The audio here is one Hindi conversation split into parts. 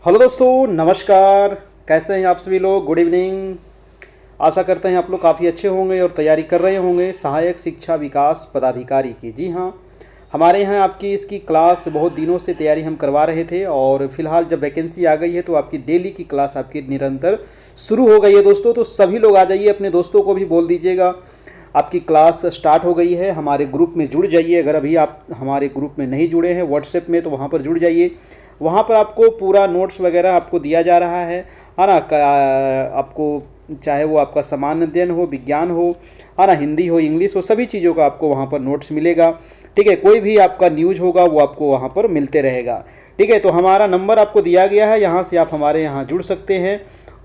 हेलो दोस्तों, नमस्कार। कैसे हैं आप सभी लोग? Good evening. आशा करते हैं आप लोग काफ़ी अच्छे होंगे और तैयारी कर रहे होंगे सहायक शिक्षा विकास पदाधिकारी की। जी हाँ, हमारे यहाँ आपकी इसकी क्लास बहुत दिनों से तैयारी हम करवा रहे थे और फिलहाल जब वैकेंसी आ गई है तो आपकी डेली की क्लास आपकी निरंतर शुरू हो गई है दोस्तों। तो सभी लोग आ जाइए, अपने दोस्तों को भी बोल दीजिएगा आपकी क्लास स्टार्ट हो गई है। हमारे ग्रुप में जुड़ जाइए। अगर अभी आप हमारे ग्रुप में नहीं जुड़े हैं व्हाट्सएप में, तो वहाँ पर जुड़ जाइए। वहाँ पर आपको पूरा नोट्स वगैरह आपको दिया जा रहा है ना। आपको चाहे वो आपका सामान्य अध्ययन हो, विज्ञान हो, है ना, हिंदी हो, इंग्लिश हो, सभी चीज़ों का आपको वहाँ पर नोट्स मिलेगा। ठीक है, कोई भी आपका न्यूज होगा वो आपको वहाँ पर मिलते रहेगा। ठीक है, तो हमारा नंबर आपको दिया गया है, यहाँ से आप हमारे यहाँ जुड़ सकते हैं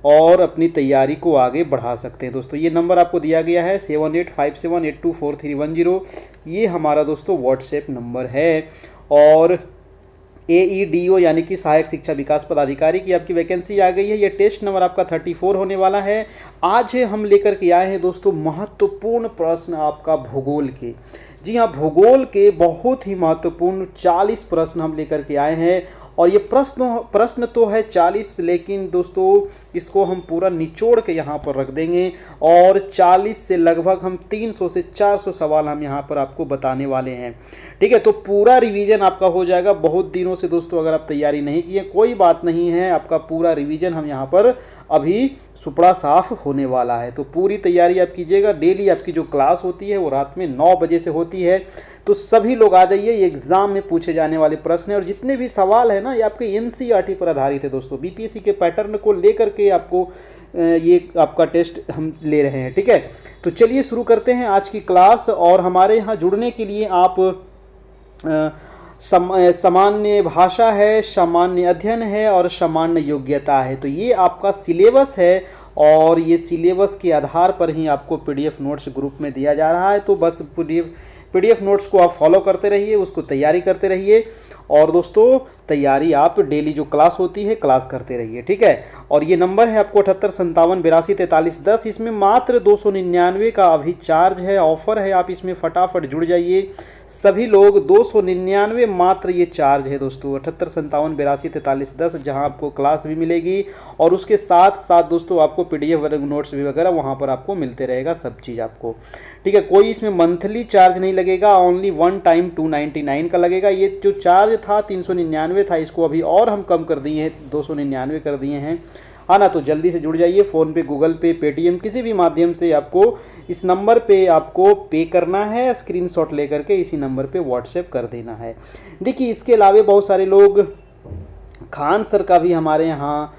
और अपनी तैयारी को आगे बढ़ा सकते हैं। दोस्तों ये नंबर आपको दिया गया है 7857824310। ये हमारा दोस्तों व्हाट्सएप नंबर है। और AEDO यानी कि सहायक शिक्षा विकास पदाधिकारी की आपकी वैकेंसी आ गई है। ये टेस्ट नंबर आपका 34 होने वाला है। आज हम लेकर के आए हैं दोस्तों महत्वपूर्ण प्रश्न आपका भूगोल के। जी हाँ, भूगोल के बहुत ही महत्वपूर्ण 40 प्रश्न हम लेकर के आए हैं। और ये प्रश्न तो है 40, लेकिन दोस्तों इसको हम पूरा निचोड़ के यहाँ पर रख देंगे और 40 से लगभग हम 300 से 400 सवाल हम यहाँ पर आपको बताने वाले हैं। ठीक है, तो पूरा रिवीजन आपका हो जाएगा। बहुत दिनों से दोस्तों अगर आप तैयारी नहीं किए कोई बात नहीं है, आपका पूरा रिवीजन हम यहाँ पर अभी सुपड़ा साफ होने वाला है। तो पूरी तैयारी आप कीजिएगा। डेली आपकी जो क्लास होती है वो रात में 9 बजे से होती है। तो सभी लोग आ जाइए। ये एग्जाम में पूछे जाने वाले प्रश्न है और जितने भी सवाल है ना ये आपके NCERT पर आधारित है दोस्तों। BPSC के पैटर्न को लेकर के आपको ये आपका टेस्ट हम ले रहे हैं। ठीक है, तो चलिए शुरू करते हैं आज की क्लास। और हमारे यहाँ जुड़ने के लिए आप सामान्य भाषा है, सामान्य अध्ययन है और सामान्य योग्यता है। तो ये आपका सिलेबस है और ये सिलेबस के आधार पर ही आपको PDF नोट्स ग्रुप में दिया जा रहा है। तो बस PDF नोट्स को आप फॉलो करते रहिए, उसको तैयारी करते रहिए। और दोस्तों तैयारी आप डेली जो क्लास होती है क्लास करते रहिए। ठीक है, और ये नंबर है आपको 7857824310। इसमें मात्र 299 का अभी चार्ज है, ऑफर है। आप इसमें फटाफट जुड़ जाइए सभी लोग। 299 मात्र ये चार्ज है दोस्तों। 7857824310, जहां आपको क्लास भी मिलेगी और उसके साथ साथ दोस्तों आपको PDF नोट्स भी वगैरह वहां पर आपको मिलते रहेगा सब चीज़ आपको। ठीक है, कोई इसमें मंथली चार्ज नहीं लगेगा, ओनली वन टाइम 299 का लगेगा। ये जो चार्ज था 399 था, इसको अभी और हम कम कर दिए हैं, 299 कर दिए हैं। हाँ ना, तो जल्दी से जुड़ जाइए। फ़ोन पे, गूगल पे, पेटीएम, किसी भी माध्यम से आपको इस नंबर पे आपको पे करना है। स्क्रीनशॉट लेकर के इसी नंबर पे व्हाट्सएप कर देना है। देखिए इसके अलावा बहुत सारे लोग, खान सर का भी हमारे यहाँ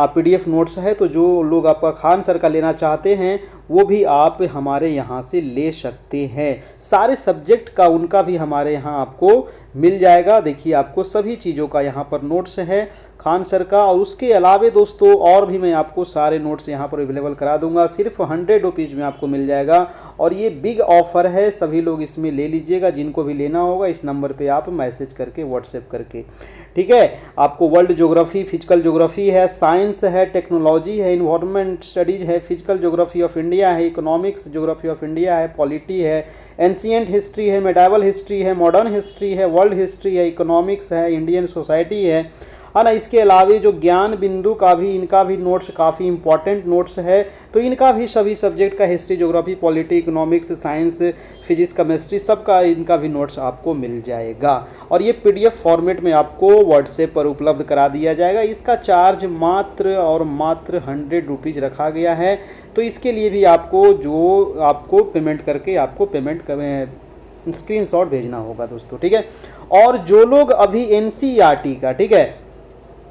PDF नोट्स है। तो जो लोग आपका खान सर का लेना चाहते हैं वो भी आप हमारे यहाँ से ले सकते हैं। सारे सब्जेक्ट का उनका भी हमारे यहाँ आपको मिल जाएगा। देखिए आपको सभी चीज़ों का यहाँ पर नोट्स है खान सर का। और उसके अलावा दोस्तों और भी मैं आपको सारे नोट्स यहाँ पर अवेलेबल करा दूंगा। सिर्फ 100 रुपीज़ में आपको मिल जाएगा और ये बिग ऑफर है। सभी लोग इसमें ले लीजिएगा। जिनको भी लेना होगा इस नंबर पे आप मैसेज करके, व्हाट्सएप करके। ठीक है, आपको वर्ल्ड ज्योग्राफी, फिजिकल ज्योग्राफी है, साइंस है, टेक्नोलॉजी है, इन्वायरमेंट स्टडीज़ है, फिजिकल ज्योग्राफी ऑफ इंडिया है, इकोनॉमिक्स ज्योग्राफी ऑफ इंडिया है, पॉलिटी है, एंशिएंट हिस्ट्री है, मेडावल हिस्ट्री है, मॉडर्न हिस्ट्री है, वर्ल्ड हिस्ट्री है, इकोनॉमिक्स है, इंडियन सोसाइटी है ना। इसके अलावा जो ज्ञान बिंदु का भी, इनका भी नोट्स काफ़ी इंपॉर्टेंट नोट्स है। तो इनका भी सभी सब्जेक्ट का, history, geography, polity, economics, science, physics, chemistry, सबका इनका भी नोट्स आपको मिल जाएगा। और ये PDF फॉर्मेट में आपको व्हाट्सएप पर उपलब्ध करा दिया जाएगा। इसका चार्ज मात्र और मात्र 100 रुपीज़ रखा गया है। तो इसके लिए भी आपको पेमेंट करके आपको स्क्रीनशॉट भेजना होगा दोस्तों। ठीक है, और जो लोग अभी NCERT का, ठीक है,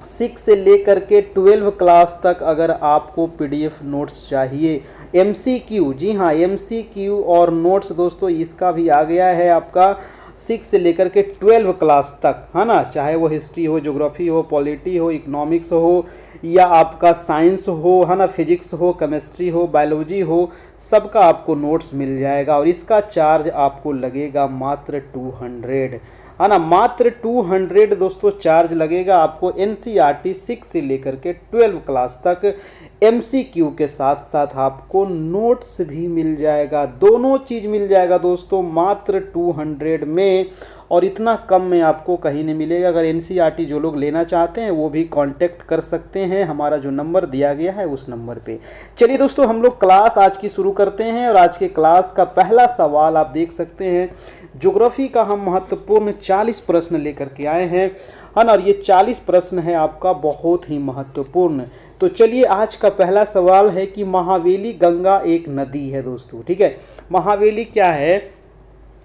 6 से लेकर के 12 क्लास तक अगर आपको PDF नोट्स चाहिए, MCQ, जी हाँ MCQ और नोट्स दोस्तों इसका भी आ गया है आपका 6 से लेकर के 12 क्लास तक, है ना। चाहे वो हिस्ट्री हो, ज्योग्राफी हो, पॉलिटी हो, इकोनॉमिक्स हो या आपका साइंस हो, है ना, फिजिक्स हो, केमिस्ट्री हो, बायोलॉजी हो, सबका आपको नोट्स मिल जाएगा। और इसका चार्ज आपको लगेगा मात्र 200, है ना, मात्र 200 दोस्तों चार्ज लगेगा आपको। NCERT 6 से लेकर के 12 क्लास तक MCQ के साथ साथ आपको नोट्स भी मिल जाएगा। दोनों चीज़ मिल जाएगा दोस्तों मात्र 200 में। और इतना कम में आपको कहीं नहीं मिलेगा। अगर एनसीईआरटी जो लोग लेना चाहते हैं वो भी कांटेक्ट कर सकते हैं, हमारा जो नंबर दिया गया है उस नंबर पे। चलिए दोस्तों, हम लोग क्लास आज की शुरू करते हैं और आज के क्लास का पहला सवाल आप देख सकते हैं। ज्योग्राफी का हम महत्वपूर्ण 40 प्रश्न लेकर के आए हैं, है ना, और ये 40 प्रश्न है आपका बहुत ही महत्वपूर्ण। तो चलिए, आज का पहला सवाल है कि महावेली गंगा एक नदी है दोस्तों, ठीक है। महावेली क्या है?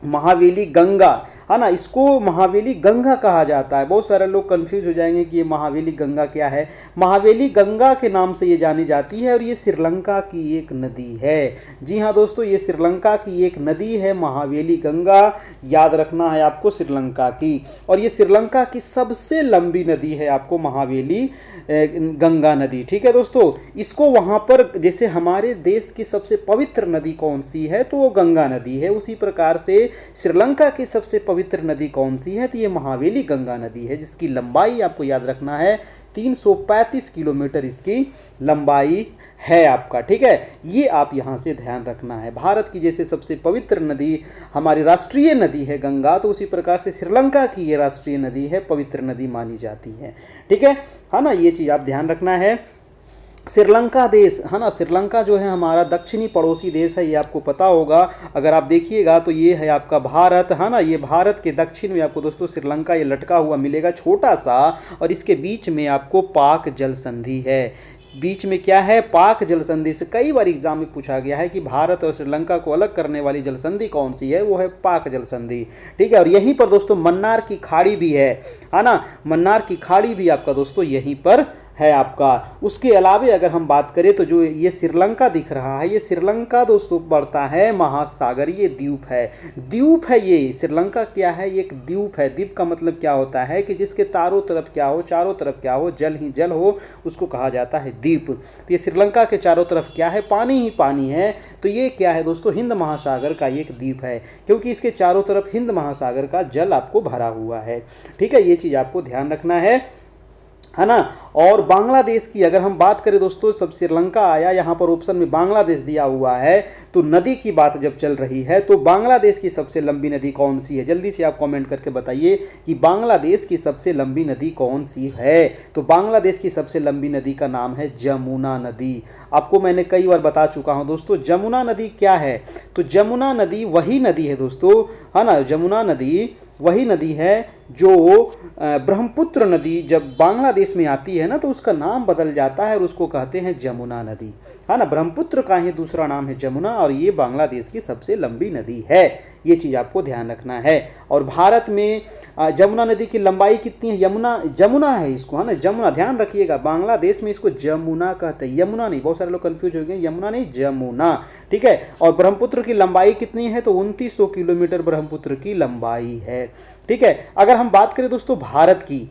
महावेली गंगा, है ना, इसको महावेली गंगा कहा जाता है। बहुत सारे लोग कंफ्यूज हो जाएंगे कि ये महावेली गंगा क्या है। महावेली गंगा के नाम से ये जानी जाती है और ये श्रीलंका की एक नदी है। जी हाँ दोस्तों, ये श्रीलंका की एक नदी है महावेली गंगा, याद रखना है आपको, श्रीलंका की। और ये श्रीलंका की सबसे लंबी नदी है आपको महावेली गंगा नदी, ठीक है दोस्तों। इसको वहाँ पर, जैसे हमारे देश की सबसे पवित्र नदी कौन सी है तो वो गंगा नदी है, उसी प्रकार से श्रीलंका की सबसे पवित्र नदी कौन सी है तो ये महावेली गंगा नदी है, जिसकी लंबाई आपको याद रखना है 335 किलोमीटर इसकी लंबाई है आपका, ठीक है। ये आप यहाँ से ध्यान रखना है। भारत की जैसे सबसे पवित्र नदी हमारी राष्ट्रीय नदी है गंगा, तो उसी प्रकार से श्रीलंका की ये राष्ट्रीय नदी है, पवित्र नदी मानी जाती है, ठीक है ना। ये चीज़ आप ध्यान रखना है। श्रीलंका देश, है ना, श्रीलंका जो है हमारा दक्षिणी पड़ोसी देश है, ये आपको पता होगा। अगर आप देखिएगा तो ये है आपका भारत, है ना, ये भारत के दक्षिण में आपको दोस्तों श्रीलंका ये लटका हुआ मिलेगा छोटा सा, और इसके बीच में आपको पाक जल संधि है। बीच में क्या है? पाक जल संधि। से कई बार एग्जाम में पूछा गया है कि भारत और श्रीलंका को अलग करने वाली जल संधि कौन सी है, वो है पाक जल संधि, ठीक है। और यहीं पर दोस्तों मन्नार की खाड़ी भी है ना, मन्नार की खाड़ी भी आपका दोस्तों यहीं पर है आपका। उसके अलावे अगर हम बात करें तो जो ये श्रीलंका दिख रहा है, ये श्रीलंका दोस्तों पड़ता है महासागर, ये द्वीप है, द्वीप है ये। श्रीलंका क्या है? एक द्वीप है। द्वीप का मतलब क्या होता है कि जिसके चारों तरफ क्या हो, चारों तरफ क्या हो, जल ही जल हो, उसको कहा जाता है द्वीप। तो ये श्रीलंका के चारों तरफ क्या है? पानी ही पानी है। तो ये क्या है दोस्तों? हिंद महासागर का एक द्वीप है, क्योंकि इसके चारों तरफ हिंद महासागर का जल आपको भरा हुआ है, ठीक है। ये चीज़ आपको ध्यान रखना है ना। और बांग्लादेश की अगर हम बात करें दोस्तों, सब श्रीलंका आया, यहाँ पर ऑप्शन में बांग्लादेश दिया हुआ है। तो नदी की बात जब चल रही है तो बांग्लादेश की सबसे लंबी नदी कौन सी है? जल्दी से आप कमेंट करके बताइए कि बांग्लादेश की सबसे लंबी नदी कौन सी है। तो बांग्लादेश की सबसे लंबी नदी का नाम है जमुना नदी। आपको मैंने कई बार बता चुका हूँ दोस्तों, जमुना नदी क्या है? तो जमुना नदी वही नदी है दोस्तों, है ना, जमुना नदी वही नदी है जो ब्रह्मपुत्र नदी जब बांग्लादेश में आती है ना तो उसका नाम बदल जाता है और उसको कहते हैं जमुना नदी, है ना। ब्रह्मपुत्र का ही दूसरा नाम है जमुना, और ये बांग्लादेश की सबसे लंबी नदी है। ये चीज़ आपको ध्यान रखना है। और भारत में जमुना नदी की लंबाई कितनी है? जमुना है इसको, है ना, जमुना, ध्यान रखिएगा। बांग्लादेश में इसको जमुना कहते हैं, यमुना नहीं। बहुत सारे लोग कंफ्यूज हो गए, यमुना नहीं जमुना, ठीक है। और ब्रह्मपुत्र की लंबाई कितनी है? तो 2900 किलोमीटर ब्रह्मपुत्र की लंबाई है, ठीक है। अगर हम बात करें दोस्तों भारत की,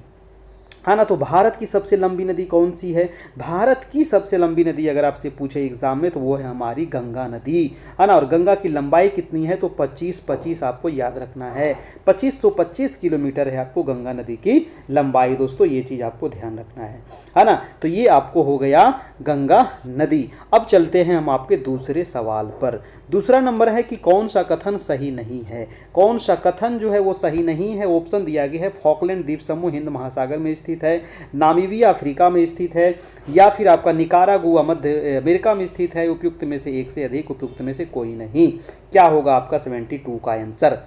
है ना, तो भारत की सबसे लंबी नदी कौन सी है? भारत की सबसे लंबी नदी अगर आपसे पूछे एग्जाम में तो वो है हमारी गंगा नदी, है ना। और गंगा की लंबाई कितनी है? तो 25 आपको याद रखना है, 2525 किलोमीटर है आपको गंगा नदी की लंबाई दोस्तों। ये चीज़ आपको ध्यान रखना है ना। तो ये आपको हो गया गंगा नदी। अब चलते हैं हम आपके दूसरे सवाल पर। दूसरा नंबर है कि कौन सा कथन सही नहीं है। कौन सा कथन जो है वो सही नहीं है? ऑप्शन दिया गया है, फॉकलैंड द्वीप समूह हिंद महासागर में स्थित है, नामीबिया अफ्रीका में स्थित है, या फिर आपका निकारागुआ मध्य अमेरिका में स्थित है। उपयुक्त में से एक से अधिक, उपयुक्त में से कोई नहीं। क्या होगा आपका 72 का आंसर,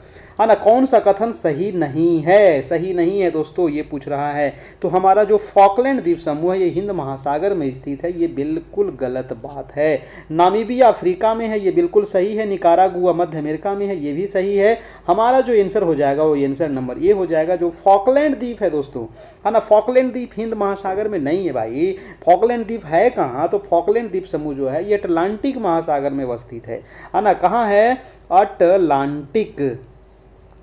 है ना। कौन सा कथन सही नहीं है? सही नहीं है दोस्तों, ये पूछ रहा है। तो हमारा जो फॉकलैंड द्वीप समूह है ये हिंद महासागर में स्थित है, ये बिल्कुल गलत बात है। नामीबिया अफ्रीका में है, ये बिल्कुल सही है। निकारागुआ मध्य अमेरिका में है, ये भी सही है। हमारा जो आंसर हो जाएगा वो आंसर नंबर ए हो जाएगा, जो फॉकलैंड द्वीप है दोस्तों, है ना। फॉकलैंड द्वीप हिंद महासागर में नहीं है भाई। फॉकलैंड द्वीप है कहाँ? तो फॉकलैंड द्वीप समूह जो है ये अटलांटिक महासागर में अवस्थित है ना। कहाँ है?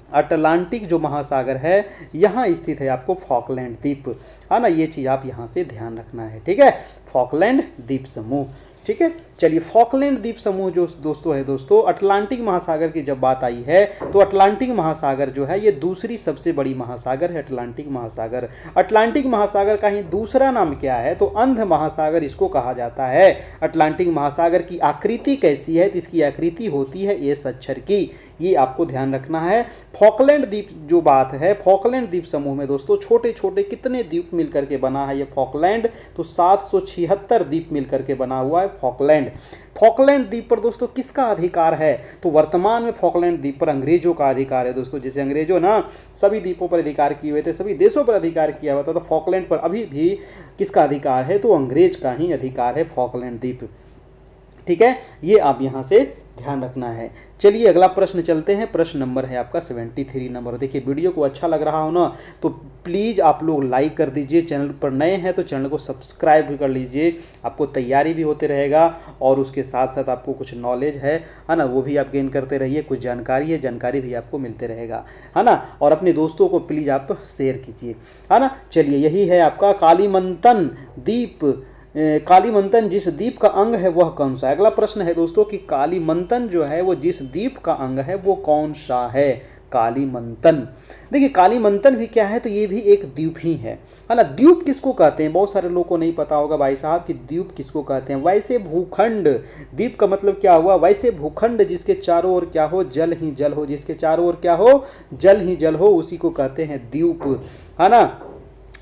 अटलांटिक जो महासागर है यहाँ स्थित है आपको फॉकलैंड द्वीप, है ना। ये चीज़ आप यहाँ से ध्यान रखना है, ठीक है। फॉकलैंड द्वीप समूह, ठीक है। चलिए, फॉकलैंड द्वीप समूह जो दोस्तों है दोस्तों, अटलांटिक महासागर की जब बात आई है तो अटलांटिक महासागर जो है ये दूसरी सबसे बड़ी महासागर है, अटलांटिक महासागर। अटलांटिक महासागर का ही दूसरा नाम क्या है? तो अंध महासागर इसको कहा जाता है। अटलांटिक महासागर की आकृति कैसी है? तो इसकी आकृति होती है एस अक्षर की। ये आपको ध्यान रखना है। फॉकलैंड द्वीप जो बात है, फॉकलैंड द्वीप समूह में दोस्तों छोटे छोटे कितने द्वीप मिलकर के बना है ये फॉकलैंड, तो 776 द्वीप मिलकर के बना हुआ है फॉकलैंड। फॉकलैंड द्वीप पर दोस्तों किसका अधिकार है, तो वर्तमान में फॉकलैंड द्वीप पर अंग्रेजों का अधिकार है दोस्तों। जैसे अंग्रेजों ना सभी द्वीपों पर अधिकार किए हुए थे, सभी देशों पर अधिकार किया हुआ था, तो फॉकलैंड पर अभी भी किसका अधिकार है, तो अंग्रेज का ही अधिकार है फॉकलैंड द्वीप। ठीक है, ये आप यहाँ से ध्यान रखना है। चलिए अगला प्रश्न चलते हैं। प्रश्न नंबर है आपका 73 नंबर। देखिए वीडियो को अच्छा लग रहा हो ना तो प्लीज़ आप लोग लाइक कर दीजिए, चैनल पर नए हैं तो चैनल को सब्सक्राइब भी कर लीजिए, आपको तैयारी भी होते रहेगा और उसके साथ साथ आपको कुछ नॉलेज है ना, वो भी आप गेन करते रहिए, कुछ जानकारी भी आपको मिलते रहेगा, है ना। और अपने दोस्तों को प्लीज़ आप शेयर कीजिए, है ना। चलिए यही है आपका कालीमंतन द्वीप। कालीमंतन जिस द्वीप का अंग है वह कौन सा है। अगला प्रश्न है दोस्तों कि कालीमंतन जो है वो जिस द्वीप का अंग है वो कौन सा है, कालीमंतन। देखिए कालीमंतन भी क्या है, तो ये भी एक द्वीप ही है ना। द्वीप किसको कहते हैं, बहुत सारे लोगों को नहीं पता होगा भाई साहब कि द्वीप किसको कहते हैं। वैसे भूखंड, द्वीप का मतलब क्या हुआ, वैसे भूखंड जिसके चारों ओर क्या हो, जल ही जल हो, जिसके चारों ओर क्या हो, जल ही जल हो, उसी को कहते हैं द्वीप, है ना।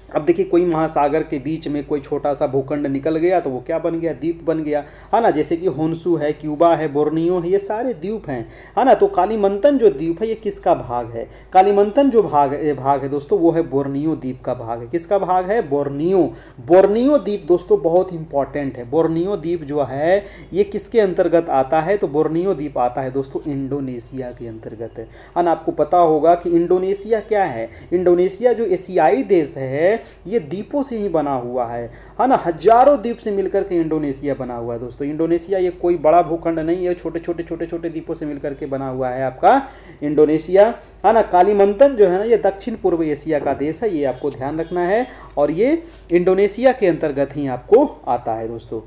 अब देखिए कोई महासागर के बीच में कोई छोटा सा भूखंड निकल गया तो वो क्या बन गया, द्वीप बन गया, है ना। जैसे कि होन्सू है, क्यूबा है, बोर्नियो है, ये सारे द्वीप हैं, है ना। तो कालीमंतन जो द्वीप है ये किसका भाग है, कालीमंतन जो भाग है दोस्तों वो है बोर्नियो द्वीप का भाग है। किसका भाग है, बोर्नियो। बोर्नियो द्वीप दोस्तों बहुत इंपॉर्टेंट है। बोर्नियो द्वीप जो है ये किसके अंतर्गत आता है, तो बोर्नियो द्वीप आता है दोस्तों इंडोनेशिया के अंतर्गत है ना। आपको पता होगा कि इंडोनेशिया क्या है, इंडोनेशिया जो एशियाई देश है ये द्वीपों से ही बना हुआ है ना। हजारों द्वीप से मिलकर के इंडोनेशिया बना हुआ है दोस्तों। इंडोनेशिया ये कोई बड़ा भूखंड नहीं है, छोटे छोटे द्वीपों से मिलकर के बना हुआ है आपका इंडोनेशिया, है ना। कालीमंतन जो है ना ये दक्षिण पूर्व एशिया का देश है, ये आपको ध्यान रखना है और ये इंडोनेशिया के अंतर्गत ही आपको आता है दोस्तों।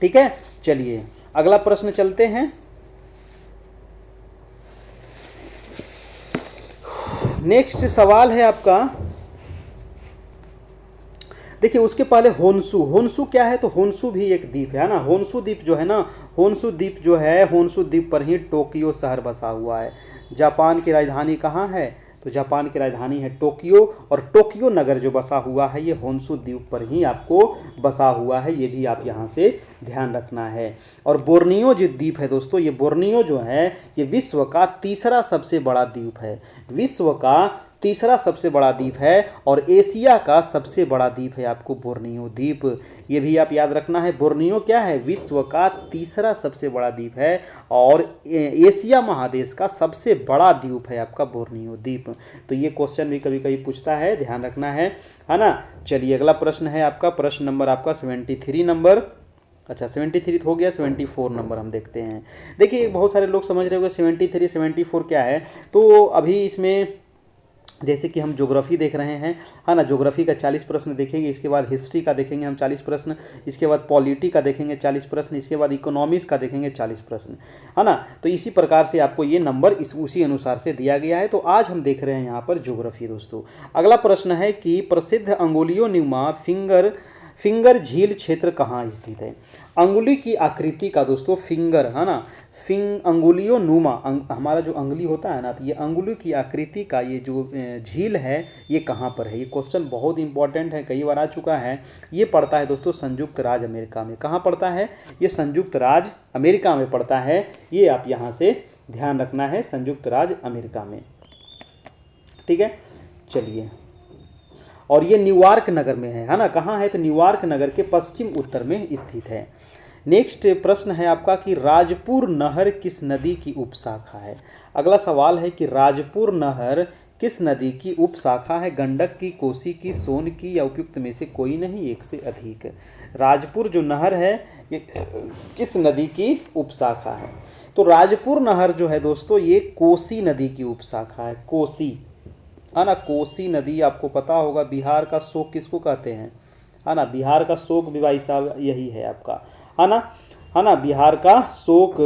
ठीक है, चलिए अगला प्रश्न चलते हैं। नेक्स्ट सवाल है आपका, देखिए उसके पहले होन्सू। होन्सू क्या है, तो होन्सू भी एक द्वीप है ना। होन्सू द्वीप जो है ना, होन्सू द्वीप जो है, होन्सू द्वीप पर ही टोक्यो शहर बसा हुआ है। जापान की राजधानी कहाँ है, तो जापान की राजधानी है टोक्यो, और टोक्यो नगर जो बसा हुआ है ये होन्सू द्वीप पर ही आपको बसा हुआ है, ये भी आप यहाँ से ध्यान रखना है। और बोर्नियो जो द्वीप है दोस्तों, ये बोर्नियो जो है ये विश्व का तीसरा सबसे बड़ा द्वीप है, विश्व का तीसरा सबसे बड़ा द्वीप है और एशिया का सबसे बड़ा द्वीप है आपको बोर्नियो द्वीप, ये भी आप याद रखना है। बोर्नियो क्या है, विश्व का तीसरा सबसे बड़ा द्वीप है और एशिया महादेश का सबसे बड़ा द्वीप है आपका बोर्नियो द्वीप। तो ये क्वेश्चन भी कभी कभी पूछता है, ध्यान रखना है ना। चलिए अगला प्रश्न है आपका, प्रश्न नंबर आपका 73 नंबर। अच्छा 73 हो गया, 74 नंबर हम देखते हैं। देखिए बहुत सारे लोग समझ रहे होंगे 73 74 क्या है, तो अभी इसमें जैसे कि हम ज्योग्राफी देख रहे हैं, है ना। ज्योग्राफी का 40 प्रश्न देखेंगे, इसके बाद हिस्ट्री का देखेंगे हम 40 प्रश्न, इसके बाद पॉलिटी का देखेंगे 40 प्रश्न, इसके बाद इकोनॉमिक्स का देखेंगे 40 प्रश्न, है ना। तो इसी प्रकार से आपको ये नंबर उसी अनुसार से दिया गया है। तो आज हम देख रहे हैं यहाँ पर ज्योग्राफी दोस्तों। अगला प्रश्न है कि प्रसिद्ध अंगुलियों नुमा फिंगर झील क्षेत्र कहाँ स्थित है। अंगुली की आकृति का दोस्तों फिंगर, है ना, अंगुलियों नुमा, हमारा जो अंगुली होता है ना, तो ये अंगुली की आकृति का ये जो झील है ये कहाँ पर है। ये क्वेश्चन बहुत इंपॉर्टेंट है, कई बार आ चुका है। ये पड़ता है दोस्तों संयुक्त राज्य अमेरिका में। कहाँ पड़ता है, ये संयुक्त राज्य अमेरिका में पड़ता है, ये आप यहाँ से ध्यान रखना है, संयुक्त राज्य अमेरिका में। ठीक है, चलिए, और ये न्यूयॉर्क नगर में है ना। कहाँ है, तो न्यूयॉर्क नगर के पश्चिम उत्तर में स्थित है। नेक्स्ट प्रश्न है आपका कि राजपुर नहर किस नदी की उपशाखा है। अगला सवाल है कि राजपुर नहर किस नदी की उपशाखा है, गंडक की, कोसी की, सोन की या उपयुक्त में से कोई नहीं, एक से अधिक। राजपुर जो नहर है ये किस नदी की उपशाखा है, तो राजपुर नहर जो है दोस्तों ये कोसी नदी की उपशाखा है। कोसी, है ना, कोसी नदी आपको पता होगा, बिहार का शोक किसको कहते हैं, है ना, बिहार का शोक भी भाई साहब यही है आपका, है ना, बिहार का शोक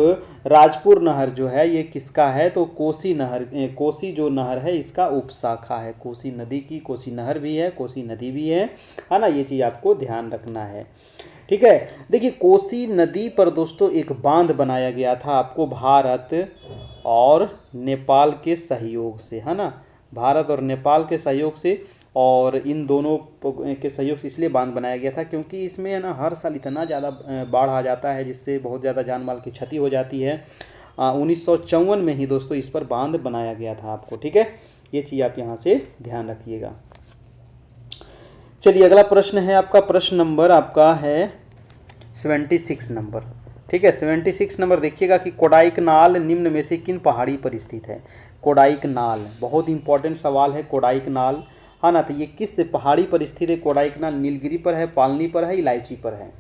राजपुर नहर जो है ये किसका है, तो कोसी नहर, कोसी जो नहर है इसका उपशाखा है, कोसी नदी की। कोसी नहर भी है, कोसी नदी भी है ना, ये चीज़ आपको ध्यान रखना है। ठीक है, देखिए कोसी नदी पर दोस्तों एक बांध बनाया गया था आपको, भारत और नेपाल के सहयोग से, है ना, भारत और नेपाल के सहयोग से, और इन दोनों के सहयोग से इसलिए बांध बनाया गया था क्योंकि इसमें है ना हर साल इतना ज़्यादा बाढ़ आ जाता है जिससे बहुत ज़्यादा जान माल की क्षति हो जाती है। 1954 में ही दोस्तों इस पर बांध बनाया गया था आपको, ठीक है, ये चीज़ आप यहाँ से ध्यान रखिएगा। चलिए अगला प्रश्न है आपका, प्रश्न नंबर आपका है 76 नंबर, ठीक है। 76 नंबर देखिएगा कि कोडाइकनाल निम्न में से किन पहाड़ी पर स्थित है। कोडाइकनाल बहुत इंपॉर्टेंट सवाल है, कोडाइकनाल, है ना, तो ये किस पहाड़ी पर स्थित है। कोडाइकनाल नीलगिरी पर है, पालनी पर है, इलायची पर है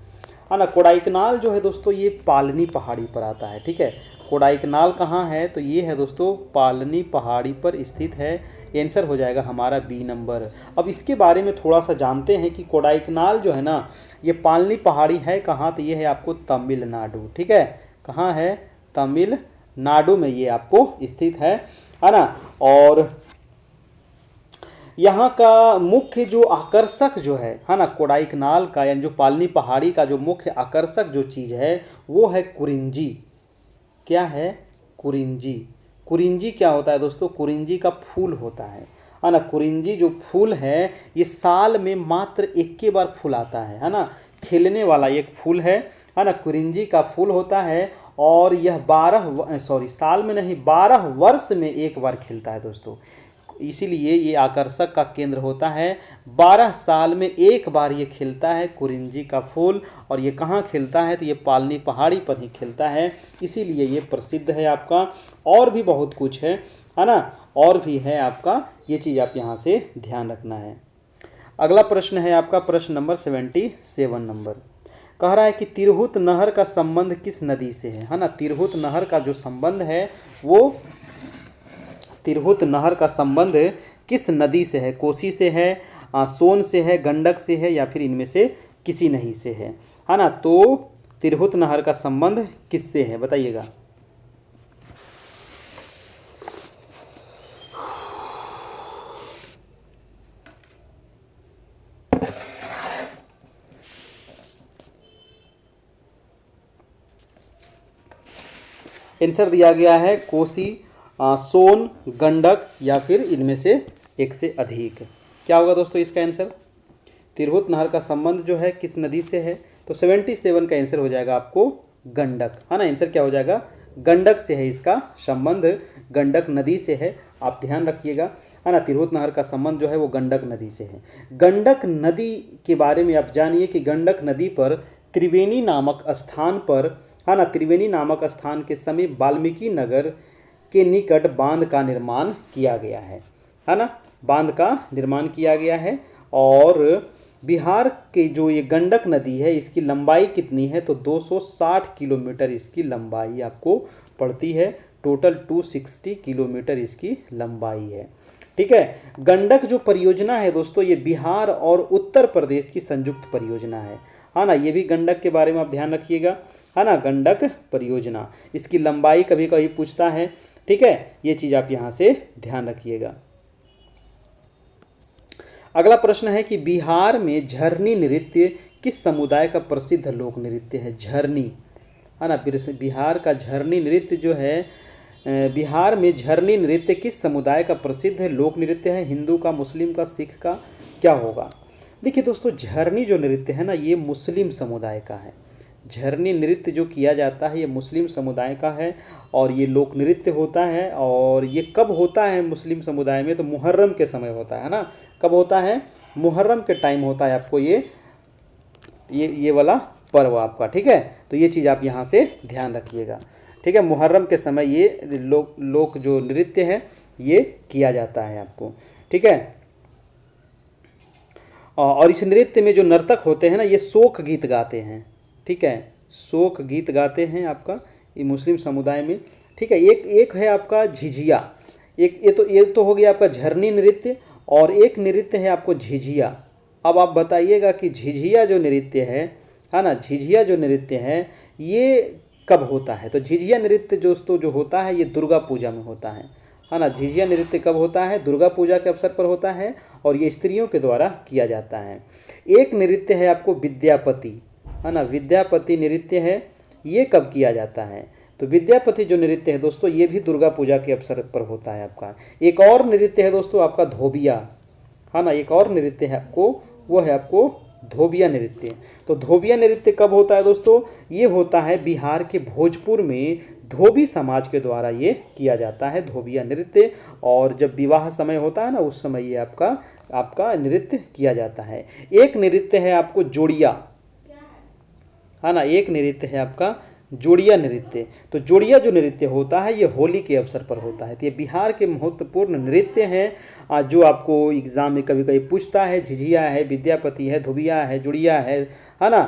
ना। कोडाइकनाल जो है दोस्तों ये पालनी पहाड़ी पर आता है, ठीक है। कोडाइकनाल कहाँ है, तो ये है दोस्तों पालनी पहाड़ी पर स्थित है। आंसर हो जाएगा हमारा बी नंबर। अब इसके बारे में थोड़ा सा जानते हैं कि कोडाइकनाल जो है ना ये पालनी पहाड़ी है कहाँ, तो ये है आपको तमिलनाडु, ठीक है। कहाँ है, तमिलनाडु में ये आपको स्थित है ना। और यहाँ का मुख्य जो आकर्षक जो है ना, कोडाइकनाल का यानी जो पालनी पहाड़ी का जो मुख्य आकर्षक जो चीज़ है वो है कुरिंजी। क्या है, कुरिंजी। कुरिंजी क्या होता है दोस्तों, कुरिंजी का फूल होता है ना। कुरिंजी जो फूल है ये साल में मात्र एक के बार फूल आता है ना, खिलने वाला एक फूल है ना, कुरिंजी का फूल होता है। और यह साल में नहीं 12 वर्ष में एक बार खिलता है दोस्तों, इसीलिए ये आकर्षक का केंद्र होता है। 12 साल में एक बार ये खिलता है कुरिंजी का फूल, और ये कहाँ खिलता है, तो ये पालनी पहाड़ी पर ही खिलता है, इसीलिए ये प्रसिद्ध है आपका। और भी बहुत कुछ है ना, और भी है आपका, ये चीज़ आप यहाँ से ध्यान रखना है। अगला प्रश्न है आपका प्रश्न नंबर 77 नंबर, कह रहा है कि तिरहुत नहर का संबंध किस नदी से है ना। तिरहुत नहर का जो संबंध है वो, तिरहुत नहर का संबंध किस नदी से है, कोसी से है, सोन से है, गंडक से है, या फिर इनमें से किसी नहीं से है ना। तो तिरहुत नहर का संबंध किससे है बताइएगा। आंसर दिया गया है कोसी, सोन, गंडक, या फिर इनमें से एक से अधिक। क्या होगा दोस्तों इसका आंसर, तिरहुत नहर का संबंध जो है किस नदी से है, तो 77 का आंसर हो जाएगा आपको गंडक, है ना। आंसर क्या हो जाएगा, गंडक से है इसका संबंध, गंडक नदी से है, आप ध्यान रखिएगा, है ना। तिरहुत नहर का संबंध जो है वो गंडक नदी से है। गंडक नदी के बारे में आप जानिए कि गंडक नदी पर त्रिवेणी नामक स्थान पर, है ना, त्रिवेणी नामक स्थान के समीप वाल्मीकि नगर के निकट बांध का निर्माण किया गया है ना, बांध का निर्माण किया गया है। और बिहार के जो ये गंडक नदी है इसकी लंबाई कितनी है, तो 260 किलोमीटर इसकी लंबाई आपको पड़ती है, टोटल 260 किलोमीटर इसकी लंबाई है, ठीक है। गंडक जो परियोजना है दोस्तों ये बिहार और उत्तर प्रदेश की संयुक्त परियोजना है ना। ये भी गंडक के बारे में आप ध्यान रखिएगा, है ना, गंडक परियोजना, इसकी लंबाई कभी कभी पूछता है, ठीक है, ये चीज़ आप यहाँ से ध्यान रखिएगा। अगला प्रश्न है कि बिहार में झरनी नृत्य किस समुदाय का प्रसिद्ध लोक नृत्य है। झरनी, है ना, बिहार का झरनी नृत्य जो है, बिहार में झरनी नृत्य किस समुदाय का प्रसिद्ध है लोक नृत्य है, हिंदू का, मुस्लिम का, सिख का, क्या होगा। देखिए दोस्तों झरनी जो नृत्य है ना ये मुस्लिम समुदाय का है। झरनी नृत्य जो किया जाता है ये मुस्लिम समुदाय का है, और ये लोक नृत्य होता है। और ये कब होता है मुस्लिम समुदाय में, तो मुहर्रम के समय होता है ना। कब होता है, मुहर्रम के टाइम होता है आपको ये वाला पर्व आपका, ठीक है। तो ये चीज़ आप यहाँ से ध्यान रखिएगा, ठीक है। मुहर्रम के समय ये लोक जो नृत्य है ये किया जाता है आपको, ठीक है। और इस नृत्य में जो नर्तक होते हैं ना ये शोक गीत गाते हैं, ठीक है, शोक गीत गाते हैं आपका ये मुस्लिम समुदाय में, ठीक है। एक है आपका झिझिया, ये तो हो गया आपका झरनी नृत्य, और एक नृत्य है आपको झिझिया। अब आप बताइएगा कि झिझिया जो नृत्य है ना, झिझिया जो नृत्य है ये कब होता है, तो झिझिया नृत्य दोस्तों जो होता है ये दुर्गा पूजा में होता है ना। झिझिया नृत्य कब होता है, दुर्गा पूजा के अवसर पर होता है, और ये स्त्रियों के द्वारा किया जाता है। एक नृत्य है आपको विद्यापति, है ना, विद्यापति नृत्य है, ये कब किया जाता है, तो विद्यापति जो नृत्य है दोस्तों ये भी दुर्गा पूजा के अवसर पर होता है आपका। एक और नृत्य है दोस्तों आपका धोबिया, है ना, एक और नृत्य है आपको, वो है आपको धोबिया नृत्य। तो धोबिया नृत्य कब होता है दोस्तों? ये होता है बिहार के भोजपुर में धोबी समाज के द्वारा ये किया जाता है धोबिया नृत्य। और जब विवाह समय होता है ना उस समय ये आपका नृत्य किया जाता है। एक नृत्य है आपको जोड़िया, है ना, एक नृत्य है आपका जोड़िया नृत्य। तो जोड़िया जो नृत्य होता है ये होली के अवसर पर होता है। तो ये बिहार के महत्वपूर्ण नृत्य हैं जो आपको एग्जाम में कभी कभी पूछता है। झिझिया है, विद्यापति है, धोबिया है, जोड़िया है ना।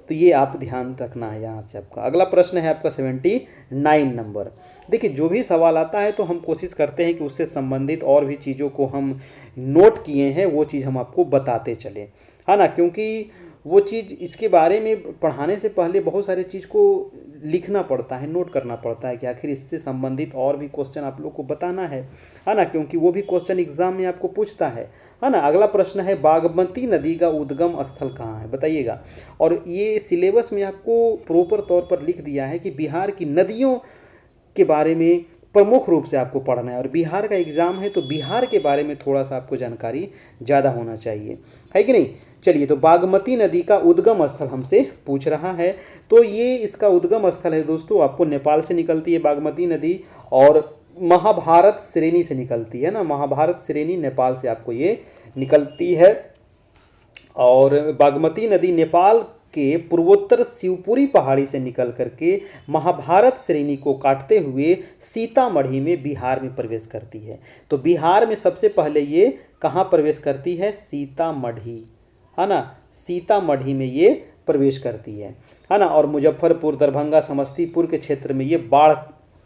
तो ये आप ध्यान रखना है यहाँ से। आपका अगला प्रश्न है आपका 79 नंबर। देखिए जो भी सवाल आता है तो हम कोशिश करते हैं कि उससे संबंधित और भी चीज़ों को हम नोट किए हैं वो चीज़ हम आपको बताते चलें, है ना, क्योंकि वो चीज़ इसके बारे में पढ़ाने से पहले बहुत सारी चीज़ को लिखना पड़ता है, नोट करना पड़ता है कि आखिर इससे संबंधित और भी क्वेश्चन आप लोग को बताना है ना, क्योंकि वो भी क्वेश्चन एग्जाम में आपको पूछता है ना। अगला प्रश्न है बागमती नदी का उद्गम स्थल कहाँ है, बताइएगा। और ये सिलेबस में आपको प्रॉपर तौर पर लिख दिया है कि बिहार की नदियों के बारे में प्रमुख रूप से आपको पढ़ना है। और बिहार का एग्ज़ाम है तो बिहार के बारे में थोड़ा सा आपको जानकारी ज़्यादा होना चाहिए, है कि नहीं। चलिए, तो बागमती नदी का उद्गम स्थल हमसे पूछ रहा है। तो ये इसका उद्गम स्थल है दोस्तों आपको नेपाल से निकलती है बागमती नदी, और महाभारत श्रेणी से निकलती है ना। महाभारत श्रेणी नेपाल से आपको ये निकलती है। और बागमती नदी नेपाल के पूर्वोत्तर शिवपुरी पहाड़ी से निकल करके महाभारत श्रेणी को काटते हुए सीतामढ़ी में बिहार में प्रवेश करती है। तो बिहार में सबसे पहले ये कहाँ प्रवेश करती है? सीतामढ़ी, है ना, सीतामढ़ी में ये प्रवेश करती है ना। और मुजफ्फरपुर, दरभंगा, समस्तीपुर के क्षेत्र में ये बाढ़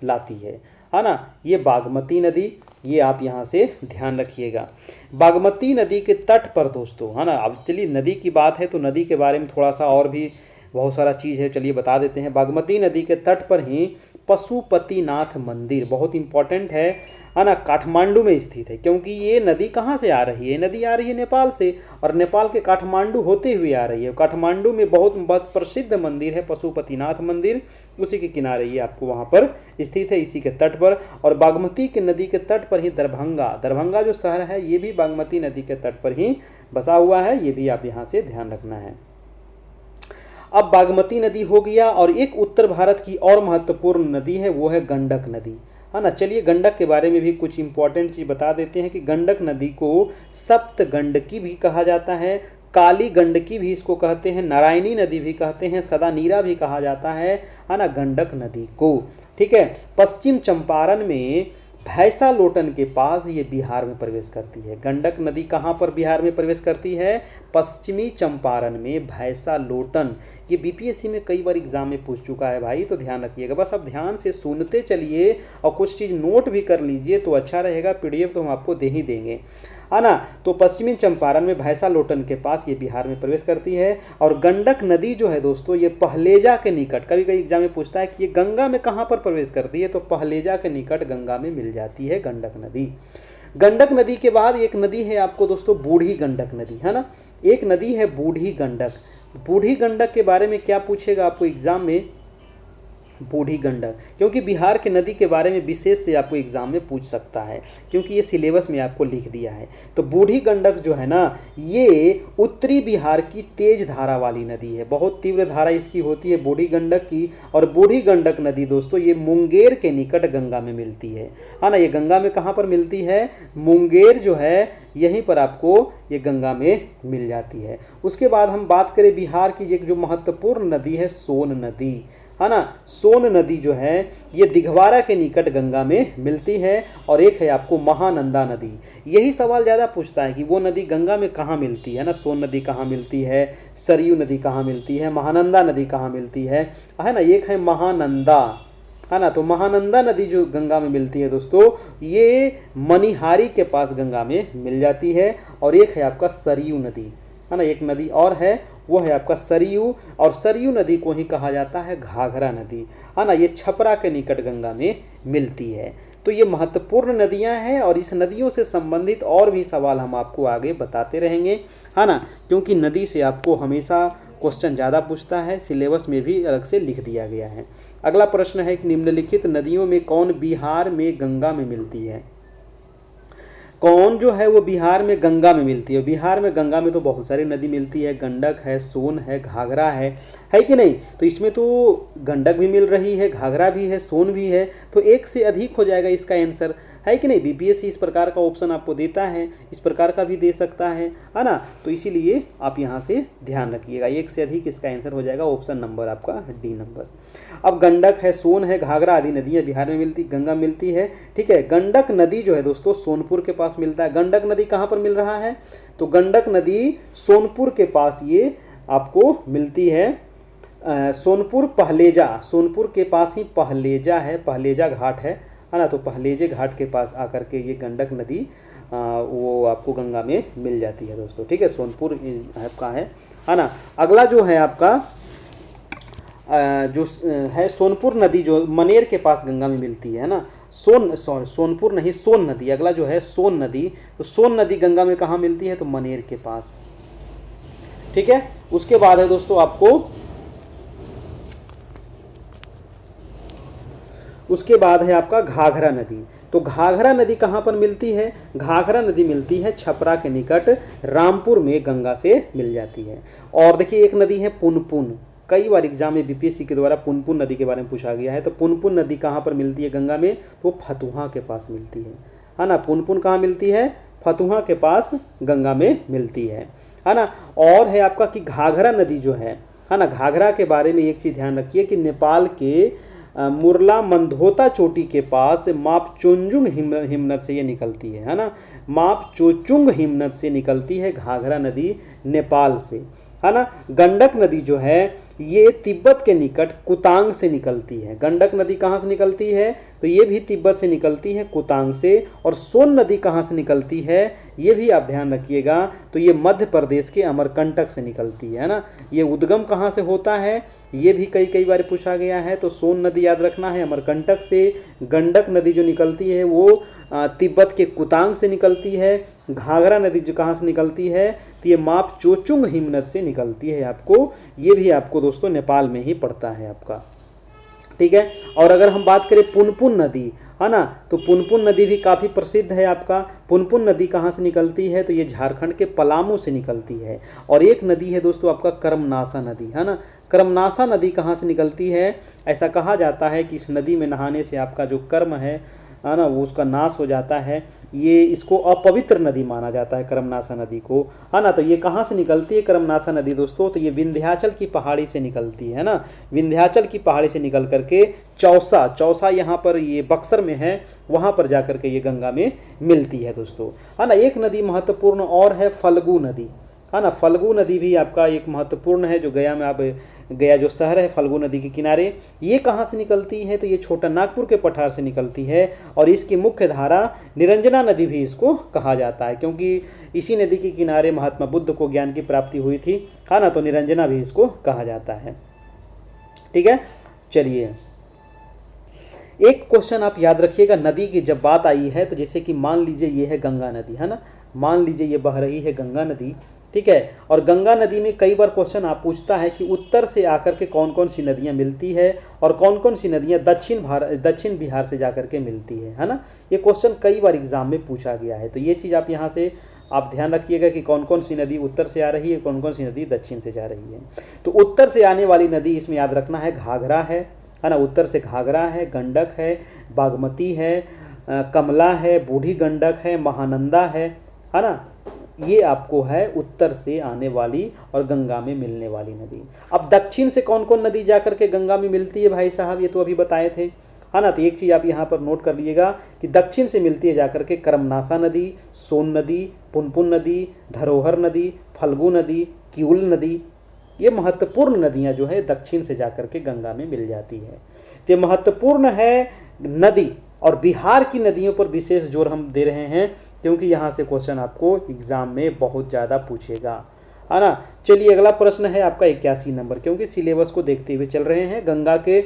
लाती है ना। ये बागमती नदी, ये आप यहाँ से ध्यान रखिएगा। बागमती नदी के तट पर दोस्तों, है ना, अब चलिए नदी की बात है तो नदी के बारे में थोड़ा सा और भी बहुत सारा चीज़ है, चलिए बता देते हैं। बागमती नदी के तट पर ही पशुपतिनाथ मंदिर बहुत इम्पोर्टेंट है ना, काठमांडू में स्थित है। क्योंकि ये नदी कहाँ से आ रही है? नदी आ रही है नेपाल से, और नेपाल के काठमांडू होते हुए आ रही है। काठमांडू में बहुत प्रसिद्ध मंदिर है पशुपतिनाथ मंदिर, उसी के किनारे ये आपको वहाँ पर स्थित है, इसी के तट पर। और बागमती के नदी के तट पर ही दरभंगा जो शहर है ये भी बागमती नदी के तट पर ही बसा हुआ है, ये भी आप यहाँ से ध्यान रखना है। अब बागमती नदी हो गया, और एक उत्तर भारत की और महत्वपूर्ण नदी है वो है गंडक नदी, है ना। चलिए गंडक के बारे में भी कुछ इंपॉर्टेंट चीज़ बता देते हैं कि गंडक नदी को सप्त गंडकी भी कहा जाता है, काली गंडकी भी इसको कहते हैं, नारायणी नदी भी कहते हैं, सदा नीरा भी कहा जाता है ना, गंडक नदी को। ठीक है, पश्चिम चंपारण में भैंसा लोटन के पास ये बिहार में प्रवेश करती है। गंडक नदी कहाँ पर बिहार में प्रवेश करती है? पश्चिमी चंपारण में भैंसा लोटन। ये बीपीएससी में कई बार एग्जाम में पूछ चुका है भाई, तो ध्यान रखिएगा। बस अब ध्यान से सुनते चलिए और कुछ चीज़ नोट भी कर लीजिए तो अच्छा रहेगा। पीडीएफ तो हम आपको दे ही देंगे, है ना। तो पश्चिमी चंपारण में भैंसा लोटन के पास ये बिहार में प्रवेश करती है। और गंडक नदी जो है दोस्तों ये पहलेजा के निकट, कभी कभी एग्जाम में पूछता है कि ये गंगा में कहाँ पर प्रवेश करती है, तो पहलेजा के निकट गंगा में मिल जाती है गंडक नदी। गंडक नदी के बाद एक नदी है आपको दोस्तों बूढ़ी गंडक नदी, है ना। एक नदी है बूढ़ी गंडक। बूढ़ी गंडक के बारे में क्या पूछेगा आपको एग्जाम में? बूढ़ी गंडक, क्योंकि बिहार के नदी के बारे में विशेष से आपको एग्जाम में पूछ सकता है, क्योंकि ये सिलेबस में आपको लिख दिया है। तो बूढ़ी गंडक जो है ना ये उत्तरी बिहार की तेज धारा वाली नदी है, बहुत तीव्र धारा इसकी होती है बूढ़ी गंडक की। और बूढ़ी गंडक नदी दोस्तों ये मुंगेर के निकट गंगा में मिलती है ना। ये गंगा में कहाँ पर मिलती है? मुंगेर जो है यहीं पर आपको ये गंगा में मिल जाती है। उसके बाद हम बात करें बिहार की एक जो महत्वपूर्ण नदी है सोन नदी, है ना। सोन नदी जो है ये दिघवारा के निकट गंगा में मिलती है। और एक है आपको महानंदा नदी। यही सवाल ज़्यादा पूछता है कि वो नदी गंगा में कहाँ मिलती है ना। सोन नदी कहाँ मिलती है, सरयू नदी कहाँ मिलती है, महानंदा नदी कहाँ मिलती है ना। एक है महानंदा, है ना। तो महानंदा नदी जो गंगा में मिलती है दोस्तों ये मनिहारी के पास गंगा में मिल जाती है। और एक है आपका सरयू नदी, है ना। एक नदी और है वो है आपका सरयू, और सरयू नदी को ही कहा जाता है घाघरा नदी, है ना। ये छपरा के निकट गंगा में मिलती है। तो ये महत्वपूर्ण नदियां हैं और इस नदियों से संबंधित और भी सवाल हम आपको आगे बताते रहेंगे, है ना। क्योंकि नदी से आपको हमेशा क्वेश्चन ज़्यादा पूछता है, सिलेबस में भी अलग से लिख दिया गया है। अगला प्रश्न है कि निम्नलिखित नदियों में कौन बिहार में गंगा में मिलती है। कौन जो है वो बिहार में गंगा में मिलती है। बिहार में गंगा में तो बहुत सारी नदी मिलती है, गंडक है, सोन है, घाघरा है कि नहीं। तो इसमें तो गंडक भी मिल रही है, घाघरा भी है, सोन भी है, तो एक से अधिक हो जाएगा इसका आंसर, है कि नहीं। बीपीएससी इस प्रकार का ऑप्शन आपको देता है, इस प्रकार का भी दे सकता है ना। तो इसीलिए आप यहाँ से ध्यान रखिएगा, एक से अधिक इसका आंसर हो जाएगा, ऑप्शन नंबर आपका डी नंबर। अब गंडक है, सोन है, घाघरा आदि नदियाँ बिहार में मिलती, गंगा मिलती है, ठीक है। गंडक नदी जो है दोस्तों सोनपुर के पास मिलता है। गंडक नदी कहाँ पर मिल रहा है, तो गंडक नदी सोनपुर के पास ये आपको मिलती है। सोनपुर पहलेजा, सोनपुर के पास ही पहलेजा है, पहलेजा घाट है ना। तो पहलेजे घाट के पास आकर के ये गंडक नदी वो आपको गंगा में मिल जाती है दोस्तों, ठीक है। सोनपुर आपका है ना। अगला जो है आपका जो है सोनपुर नदी जो मनेर के पास गंगा में मिलती है ना। सोनपुर नहीं, सोन नदी। अगला जो है सोन नदी, तो सोन नदी गंगा में कहाँ मिलती है, तो मनेर के पास, ठीक है। उसके बाद है दोस्तों आपको, उसके बाद है आपका घाघरा नदी। तो घाघरा नदी कहाँ पर मिलती है, घाघरा नदी मिलती है छपरा के निकट रामपुर में गंगा से मिल जाती है। और देखिए एक नदी है पुनपुन, कई बार एग्जाम में बीपीएससी के द्वारा पुनपुन नदी के बारे में पूछा गया है। तो पुनपुन नदी कहाँ पर मिलती है गंगा में, तो फतुहा के पास मिलती है ना। पुनपुन कहाँ मिलती है, फतुहा के पास गंगा में मिलती है ना। और है आपका कि घाघरा नदी जो है ना, घाघरा के बारे में एक चीज़ ध्यान रखिए कि नेपाल के मुरला मंधोता चोटी के पास मापचोंजुंग हिमनद से ये निकलती है ना। मापचोचुंग हिमनद से निकलती है घाघरा नदी नेपाल से, है ना। गंडक नदी जो है ये तिब्बत के निकट कुतांग से निकलती है। गंडक नदी कहाँ से निकलती है, तो ये भी तिब्बत से निकलती है कुतांग से। और सोन नदी कहाँ से निकलती है, ये भी आप ध्यान रखिएगा, तो ये मध्य प्रदेश के अमरकंटक से निकलती है ना। ये उद्गम कहाँ से होता है, ये भी कई बार पूछा गया है। तो सोन नदी याद रखना है अमरकंटक से। गंडक नदी जो निकलती है वो तिब्बत के कुतांग से निकलती है। घाघरा नदी जो कहाँ से निकलती है, तो ये मापचोचुंग हिमनद से निकलती है आपको, ये भी आपको दोस्तों नेपाल में ही पड़ता है आपका, ठीक है। और अगर हम बात करें पुनपुन नदी, है ना, तो पुनपुन नदी भी काफ़ी प्रसिद्ध है आपका। पुनपुन नदी कहाँ से निकलती है, तो ये झारखंड के पलामू से निकलती है। और एक नदी है दोस्तों आपका करमनासा नदी, है ना। करमनासा नदी कहाँ से निकलती है, ऐसा कहा जाता है कि इस नदी में नहाने से आपका जो कर्म है ना वो उसका नाश हो जाता है। ये इसको अपवित्र नदी माना जाता है करमनासा नदी को, है ना। तो ये कहाँ से निकलती है करमनासा नदी दोस्तों, तो ये विंध्याचल की पहाड़ी से निकलती है ना। विंध्याचल की पहाड़ी से निकल करके चौसा यहाँ पर ये बक्सर में है, वहाँ पर जा करके ये गंगा में मिलती है दोस्तों, है ना। एक नदी महत्वपूर्ण और है फल्गु नदी, है ना। फल्गु नदी भी आपका एक महत्वपूर्ण है, जो गया में आप गया जो शहर है फल्गु नदी के किनारे, ये कहाँ से निकलती है, तो ये छोटा नागपुर के पठार से निकलती है। और इसकी मुख्य धारा निरंजना नदी भी इसको कहा जाता है, क्योंकि इसी नदी के किनारे महात्मा बुद्ध को ज्ञान की प्राप्ति हुई थी, है ना। तो निरंजना भी इसको कहा जाता है, ठीक है। चलिए एक क्वेश्चन आप याद रखिएगा, नदी की जब बात आई है तो जैसे कि मान लीजिए ये है गंगा नदी, है ना। मान लीजिए ये बह रही है गंगा नदी, ठीक है। और गंगा नदी में कई बार क्वेश्चन आप पूछता है कि उत्तर से आकर के कौन कौन सी नदियां मिलती है और कौन कौन सी नदियां दक्षिण बिहार से जाकर के मिलती है ना। ये क्वेश्चन कई बार एग्जाम में पूछा गया है। तो ये चीज़ आप यहाँ से आप ध्यान रखिएगा कि कौन कौन सी नदी उत्तर से आ रही है, कौन कौन सी नदी दक्षिण से जा रही है। तो उत्तर से आने वाली नदी इसमें याद रखना है घाघरा है ना। उत्तर से घाघरा है, गंडक है, बागमती है, कमला है, बूढ़ी गंडक है, महानंदा है ना। ये आपको है उत्तर से आने वाली और गंगा में मिलने वाली नदी। अब दक्षिण से कौन कौन नदी जाकर के गंगा में मिलती है भाई साहब, ये तो अभी बताए थे, है ना। तो एक चीज़ आप यहाँ पर नोट कर लीजिएगा कि दक्षिण से मिलती है जाकर के करमनासा नदी, सोन नदी, पुनपुन नदी, धरोहर नदी, फल्गु नदी, किउल नदी। ये महत्वपूर्ण नदियाँ जो है दक्षिण से जाकर के गंगा में मिल जाती है। तो महत्वपूर्ण है नदी, और बिहार की नदियों पर विशेष जोर हम दे रहे हैं क्योंकि यहाँ से क्वेश्चन आपको एग्जाम में बहुत ज़्यादा पूछेगा, है ना। चलिए अगला प्रश्न है आपका 81 नंबर, क्योंकि सिलेबस को देखते हुए चल रहे हैं। गंगा के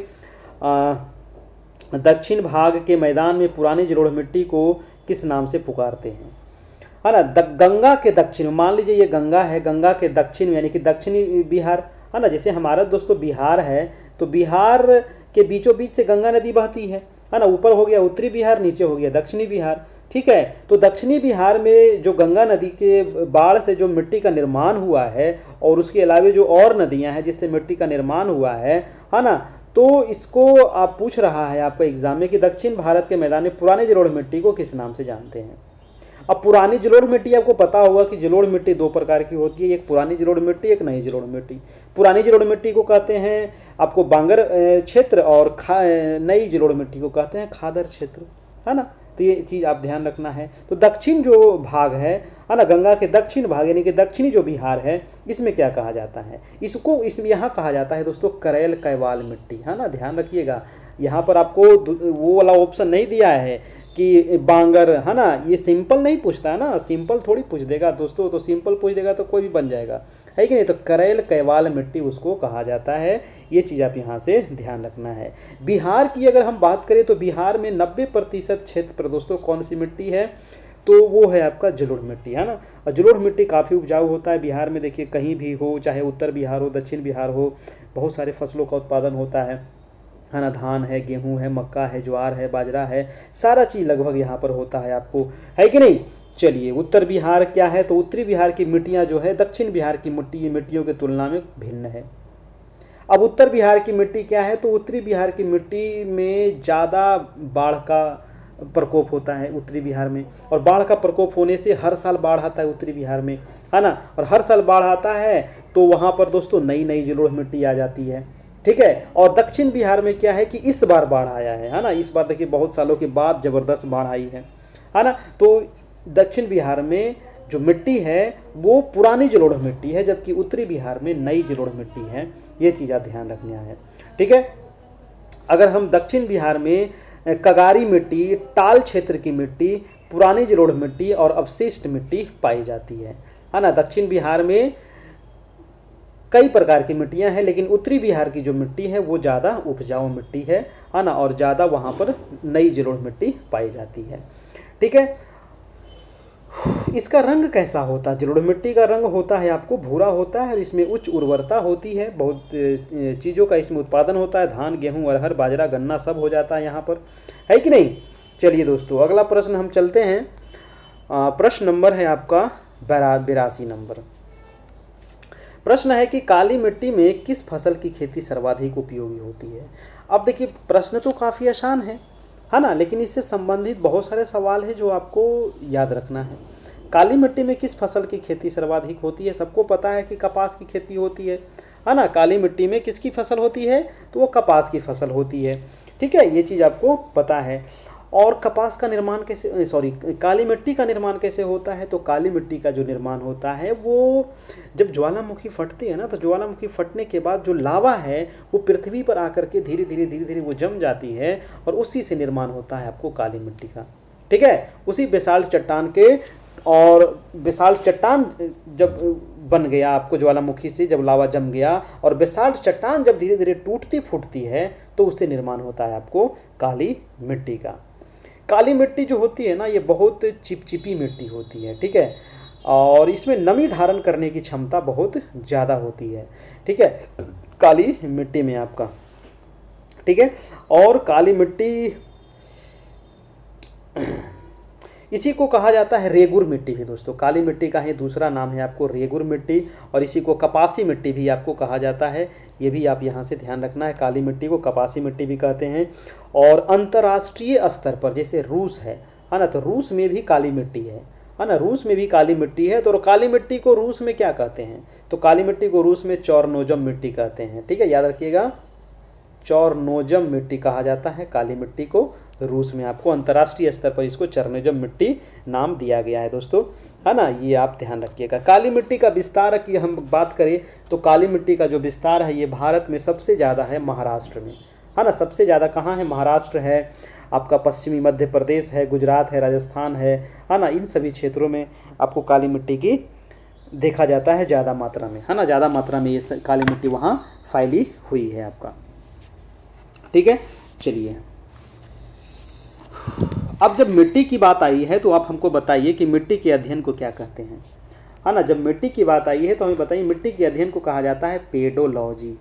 दक्षिण भाग के मैदान में पुरानी जलोढ़ मिट्टी को किस नाम से पुकारते हैं, है ना। गंगा के दक्षिण, मान लीजिए ये गंगा है, गंगा के दक्षिण यानी कि दक्षिणी बिहार, है ना। जैसे हमारा दोस्तों बिहार है, तो बिहार के बीचों बीच से गंगा नदी बहती है ना। ऊपर हो गया उत्तरी बिहार, नीचे हो गया दक्षिणी बिहार, ठीक है। तो दक्षिणी बिहार में जो गंगा नदी के बाढ़ से जो मिट्टी का निर्माण हुआ है, और उसके अलावा जो और नदियां हैं जिससे मिट्टी का निर्माण हुआ है ना, तो इसको आप पूछ रहा है आपका एग्जाम में कि दक्षिण भारत के मैदान में पुरानी जलोढ़ मिट्टी को किस नाम से जानते हैं। अब पुरानी जलोढ़ मिट्टी आपको पता होगा कि जलोढ़ मिट्टी दो प्रकार की होती है, एक पुरानी जलोढ़ मिट्टी, एक नई जलोढ़ मिट्टी। पुरानी जलोढ़ मिट्टी को कहते हैं आपको बांगर क्षेत्र, और नई जलोढ़ मिट्टी को कहते हैं खादर क्षेत्र, है ना। तो ये चीज़ आप ध्यान रखना है। तो दक्षिण जो भाग है ना, गंगा के दक्षिण भाग यानी कि दक्षिणी जो बिहार है, इसमें क्या कहा जाता है, इसको इसमें यहाँ कहा जाता है दोस्तों करेल कैवाल मिट्टी, है ना। ध्यान रखिएगा, यहाँ पर आपको वो वाला ऑप्शन नहीं दिया है कि बांगर, है ना। ये सिंपल नहीं पूछता है ना, सिंपल थोड़ी पूछ देगा दोस्तों, तो सिंपल पूछ देगा तो कोई भी बन जाएगा, है कि नहीं। तो करेल कैवाल मिट्टी उसको कहा जाता है, ये चीज़ आप यहाँ से ध्यान रखना है। बिहार की अगर हम बात करें तो बिहार में 90% क्षेत्र पर दोस्तों कौन सी मिट्टी है, तो वो है आपका जलोढ़ मिट्टी, है ना। और जलोढ़ मिट्टी काफ़ी उपजाऊ होता है बिहार में। देखिए कहीं भी हो, चाहे उत्तर बिहार हो, दक्षिण बिहार हो, बहुत सारे फसलों का उत्पादन होता है ना। धान है, गेहूं है, मक्का है, ज्वार है, बाजरा है, सारा चीज़ लगभग यहाँ पर होता है आपको, है कि नहीं। चलिए उत्तर बिहार क्या है, तो उत्तरी बिहार की मिट्टियाँ जो है दक्षिण बिहार की मिट्टियों की तुलना में भिन्न है। अब उत्तर बिहार की मिट्टी क्या है, तो उत्तरी बिहार की मिट्टी में ज़्यादा बाढ़ का प्रकोप होता है उत्तरी बिहार में, और बाढ़ का प्रकोप होने से हर साल बाढ़ आता है उत्तरी बिहार में, है ना। और हर साल बाढ़ आता है तो वहाँ पर दोस्तों नई नई जलोढ़ मिट्टी आ जाती है, ठीक है। और दक्षिण बिहार में क्या है कि इस बार बाढ़ आया है ना। इस बार देखिए बहुत सालों के बाद ज़बरदस्त बाढ़ आई है ना। तो दक्षिण बिहार में जो मिट्टी है वो पुरानी जलोढ़ मिट्टी है, जबकि उत्तरी बिहार में नई जलोढ़ मिट्टी है। ये चीज़ आप ध्यान रखना है, ठीक है। अगर हम दक्षिण बिहार में कगारी मिट्टी, टाल क्षेत्र की मिट्टी, पुरानी जलोढ़ मिट्टी और अवशिष्ट मिट्टी पाई जाती है ना। दक्षिण बिहार में कई प्रकार की मिट्टियां हैं, लेकिन उत्तरी बिहार की जो मिट्टी है वो ज़्यादा उपजाऊ मिट्टी है ना, और ज़्यादा वहाँ पर नई जलोढ़ मिट्टी पाई जाती है, ठीक है। इसका रंग कैसा होता है, जलोढ़ मिट्टी का रंग होता है आपको भूरा होता है, और इसमें उच्च उर्वरता होती है, बहुत चीज़ों का इसमें उत्पादन होता है, धान, गेहूं, अरहर, बाजरा, गन्ना सब हो जाता है यहाँ पर, है कि नहीं। चलिए दोस्तों अगला प्रश्न हम चलते हैं। प्रश्न नंबर है आपका 82 नंबर। प्रश्न है कि काली मिट्टी में किस फसल की खेती सर्वाधिक उपयोगी होती है। अब देखिए प्रश्न तो काफ़ी आसान है ना, लेकिन इससे संबंधित बहुत सारे सवाल हैं जो आपको याद रखना है। काली मिट्टी में किस फसल की खेती सर्वाधिक होती है। सबको पता है कि कपास की खेती होती है ना। काली मिट्टी में किसकी फसल होती है, तो वो कपास की फसल होती है, ठीक है। ये चीज़ आपको पता है। और कपास का निर्माण कैसे, सॉरी, काली मिट्टी का निर्माण कैसे होता है, तो काली मिट्टी का जो निर्माण होता है वो जब ज्वालामुखी फटती है ना, तो ज्वालामुखी फटने के बाद जो लावा है वो पृथ्वी पर आकर के धीरे धीरे वो जम जाती है, और उसी से निर्माण होता है आपको काली मिट्टी का, ठीक है। उसी बेसाल्ट चट्टान के, और बेसाल्ट चट्टान जब बन गया आपको ज्वालामुखी से, जब लावा जम गया और बेसाल्ट चट्टान जब धीरे धीरे टूटती फूटती है, तो उससे निर्माण होता है आपको काली मिट्टी का। काली मिट्टी जो होती है ना, ये बहुत चिपचिपी मिट्टी होती है, ठीक है। और इसमें नमी धारण करने की क्षमता बहुत ज़्यादा होती है, ठीक है, काली मिट्टी में आपका, ठीक है। और काली मिट्टी इसी को कहा जाता है रेगुर मिट्टी भी दोस्तों। काली मिट्टी का ही दूसरा नाम है आपको रेगुर मिट्टी, और इसी को कपासी मिट्टी भी आपको कहा जाता है। ये भी आप यहाँ से ध्यान रखना है, काली मिट्टी को कपासी मिट्टी भी कहते हैं। और अंतर्राष्ट्रीय स्तर पर जैसे रूस है ना, तो रूस में भी काली मिट्टी है ना, रूस में भी काली मिट्टी है। तो काली मिट्टी को रूस में क्या कहते हैं, तो काली मिट्टी को रूस में चोरनोजम मिट्टी कहते हैं, ठीक है, याद रखिएगा, चोरनोजम मिट्टी कहा जाता है काली मिट्टी को रूस में। आपको अंतर्राष्ट्रीय स्तर पर इसको चोरनोजम मिट्टी नाम दिया गया है दोस्तों, है ना, ये आप ध्यान रखिएगा। काली मिट्टी का विस्तार की हम बात करें तो काली मिट्टी का जो विस्तार है ये भारत में सबसे ज़्यादा है महाराष्ट्र में, है ना। सबसे ज़्यादा कहाँ है, महाराष्ट्र है, आपका पश्चिमी मध्य प्रदेश है, गुजरात है, राजस्थान है ना। इन सभी क्षेत्रों में आपको काली मिट्टी की देखा जाता है ज़्यादा मात्रा में, है ना, ज़्यादा मात्रा में ये काली मिट्टी वहाँ फैली हुई है आपका, ठीक है। चलिए अब जब मिट्टी की बात आई है तो आप हमको बताइए कि मिट्टी के अध्ययन को क्या कहते हैं, है ना। जब मिट्टी की बात आई है तो हमें बताइए मिट्टी के अध्ययन को कहा जाता है पेडोलॉजी।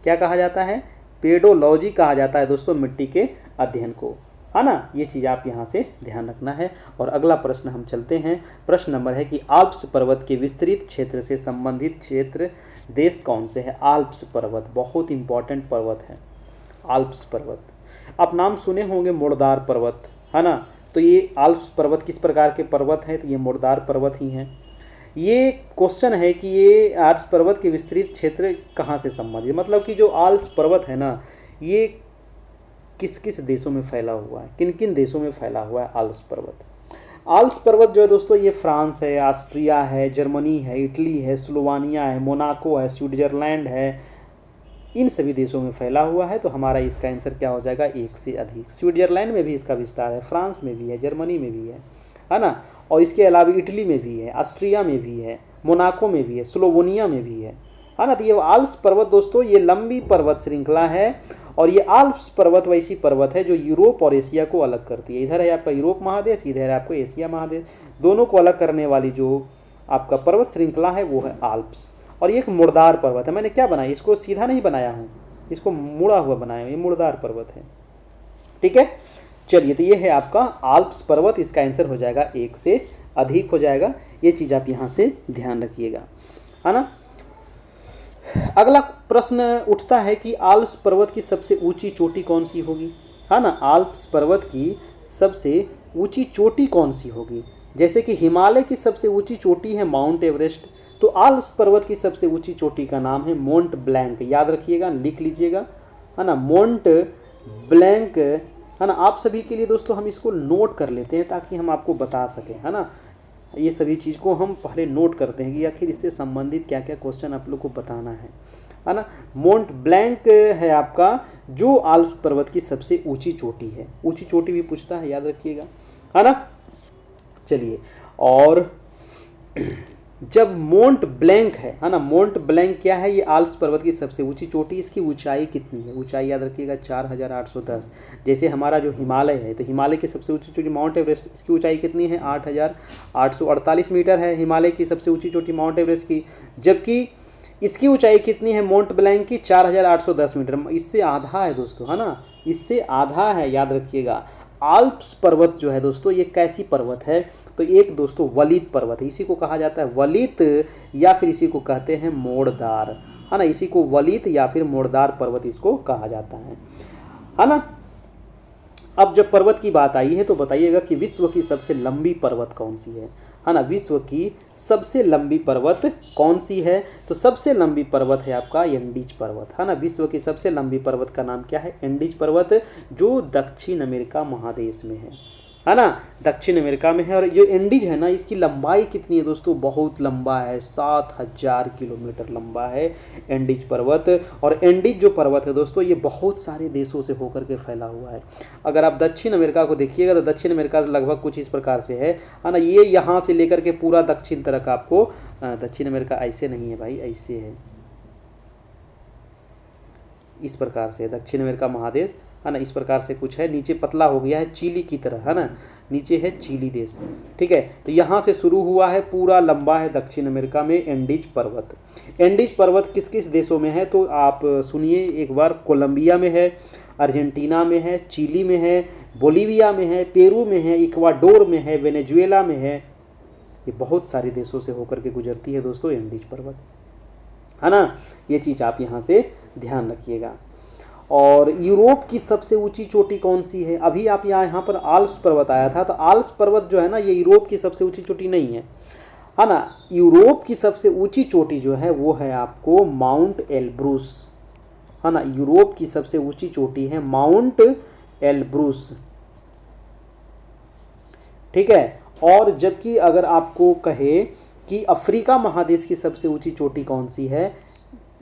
क्या कहा जाता है? पेडोलॉजी कहा जाता है दोस्तों मिट्टी के अध्ययन को, है ना। ये चीज़ आप यहाँ से ध्यान रखना है। और अगला प्रश्न हम चलते हैं। प्रश्न नंबर है कि आल्प्स पर्वत के विस्तृत क्षेत्र से संबंधित क्षेत्र देश कौन से है? आल्प्स पर्वत बहुत इंपॉर्टेंट पर्वत है, आल्प्स पर्वत। आप नाम सुने होंगे मुर्दार पर्वत, है ना। तो ये आल्प्स पर्वत किस प्रकार के पर्वत हैं? तो ये मुर्दार पर्वत ही हैं। ये क्वेश्चन है कि ये आल्प्स पर्वत के विस्तृत क्षेत्र कहाँ से संबंधित, मतलब कि जो आल्प्स पर्वत है ना, ये किस किस देशों में फैला हुआ है, किन किन देशों में फैला हुआ है आल्प्स पर्वत। आल्प्स पर्वत जो है दोस्तों ये फ्रांस है, ऑस्ट्रिया है, जर्मनी है, इटली है, स्लोवानिया है, मोनाको है, स्विट्जरलैंड है, इन सभी देशों में फैला हुआ है। तो हमारा इसका आंसर क्या हो जाएगा? एक से अधिक। स्विट्जरलैंड में भी इसका विस्तार है, फ्रांस में भी है, जर्मनी में भी है ना। और इसके अलावा इटली में भी है, ऑस्ट्रिया में भी है, मोनाको में भी है, स्लोवेनिया में भी है ना। तो ये आल्प्स पर्वत दोस्तों ये लंबी पर्वत श्रृंखला है। और ये आल्प्स पर्वत वैसी पर्वत है जो यूरोप और एशिया को अलग करती है। इधर है आपका यूरोप महादेश, इधर है आपको एशिया महादेश, दोनों को अलग करने वाली जो आपका पर्वत श्रृंखला है वो है आल्प्स। और ये एक मुर्दार पर्वत है। मैंने क्या बनाया, इसको सीधा नहीं बनाया हूँ, इसको मुड़ा हुआ बनाया हूँ, ये मुर्दार पर्वत है। ठीक है, चलिए तो ये है आपका आल्प्स पर्वत। इसका आंसर हो जाएगा एक से अधिक हो जाएगा। ये चीज़ आप यहाँ से ध्यान रखिएगा, है ना। अगला प्रश्न उठता है कि आल्प्स पर्वत की सबसे ऊंची चोटी कौन सी होगी, है ना। आल्प्स पर्वत की सबसे ऊंची चोटी कौन सी होगी? जैसे कि हिमालय की सबसे ऊंची चोटी है माउंट एवरेस्ट, तो आल्प्स पर्वत की सबसे ऊंची चोटी का नाम है मोंट ब्लैंक। याद रखिएगा, लिख लीजिएगा, है ना, मोंट ब्लैंक, है ना। आप सभी के लिए दोस्तों हम इसको नोट कर लेते हैं ताकि हम आपको बता सकें, है ना। ये सभी चीज़ को हम पहले नोट करते हैं कि आखिर इससे संबंधित क्या क्या क्वेश्चन आप लोग को बताना है ना। मोंट ब्लैंक है आपका जो आल्प्स पर्वत की सबसे ऊंची चोटी है। ऊंची चोटी भी पूछता है, याद रखिएगा, है ना। चलिए, और जब मोंट ब्लैंक है ना, मोंट ब्लैंक क्या है? ये आल्प्स पर्वत की सबसे ऊंची चोटी। इसकी ऊंचाई कितनी है? ऊंचाई याद रखिएगा 4810। जैसे हमारा जो हिमालय है, तो हिमालय की सबसे ऊंची चोटी माउंट एवरेस्ट, इसकी ऊंचाई कितनी है? 8848 मीटर है हिमालय की सबसे ऊंची चोटी माउंट एवरेस्ट की। जबकि इसकी ऊंचाई कितनी है मोंट ब्लैंक की? 4810 मीटर। इससे आधा है दोस्तों, है ना, इससे आधा है, याद रखिएगा। आल्प्स पर्वत जो है दोस्तों ये कैसी पर्वत है? तो एक दोस्तों वलित पर्वत है। इसी को कहा जाता है वलित, या फिर इसी को कहते हैं मोड़दार, है ना। इसी को वलित या फिर मोड़दार पर्वत इसको कहा जाता है ना। अब जब पर्वत की बात आई है तो बताइएगा कि विश्व की सबसे लंबी पर्वत कौन सी है ना। विश्व की सबसे लंबी पर्वत कौन सी है? तो सबसे लंबी पर्वत है आपका एंडीज पर्वत, है ना। विश्व की सबसे लंबी पर्वत का नाम क्या है? एंडीज पर्वत, जो दक्षिण अमेरिका महादेश में है ना, दक्षिण अमेरिका में है। और जो एंडीज है ना, इसकी लंबाई कितनी है दोस्तों? बहुत लंबा है, 7000 किलोमीटर लंबा है एंडीज पर्वत। और एंडीज जो पर्वत है दोस्तों ये बहुत सारे देशों से होकर के फैला हुआ है। अगर आप दक्षिण अमेरिका को देखिएगा तो दक्षिण अमेरिका लगभग कुछ इस प्रकार से है ना। ये यहाँ से लेकर के पूरा दक्षिण तक आपको, दक्षिण अमेरिका ऐसे नहीं है भाई, ऐसे है, इस प्रकार से दक्षिण अमेरिका महादेश, है ना। इस प्रकार से कुछ है, नीचे पतला हो गया है चिली की तरह, है ना, नीचे है चिली देश। ठीक है, तो यहाँ से शुरू हुआ है, पूरा लंबा है दक्षिण अमेरिका में एंडीज पर्वत। एंडीज पर्वत किस किस देशों में है तो आप सुनिए एक बार। कोलंबिया में है, अर्जेंटीना में है, चिली में है, बोलीविया में है, पेरू में है, इक्वाडोर में है, वेनेजुएला में है। ये बहुत सारे देशों से होकर के गुजरती है दोस्तों एंडीज पर्वत, है ना। ये चीज़ आप यहाँ से ध्यान रखिएगा। और यूरोप की सबसे ऊंची चोटी कौन सी है? अभी आप यहाँ पर आल्प्स पर्वत आया था, तो आल्प्स पर्वत जो है ना ये यूरोप की सबसे ऊंची चोटी नहीं है ना। यूरोप की सबसे ऊंची चोटी जो है वो है आपको माउंट एल्ब्रूस, है ना। यूरोप की सबसे ऊंची चोटी है माउंट एल्ब्रूस, ठीक है। और जबकि अगर आपको कहे कि अफ्रीका महादेश की सबसे ऊंची चोटी कौन सी है,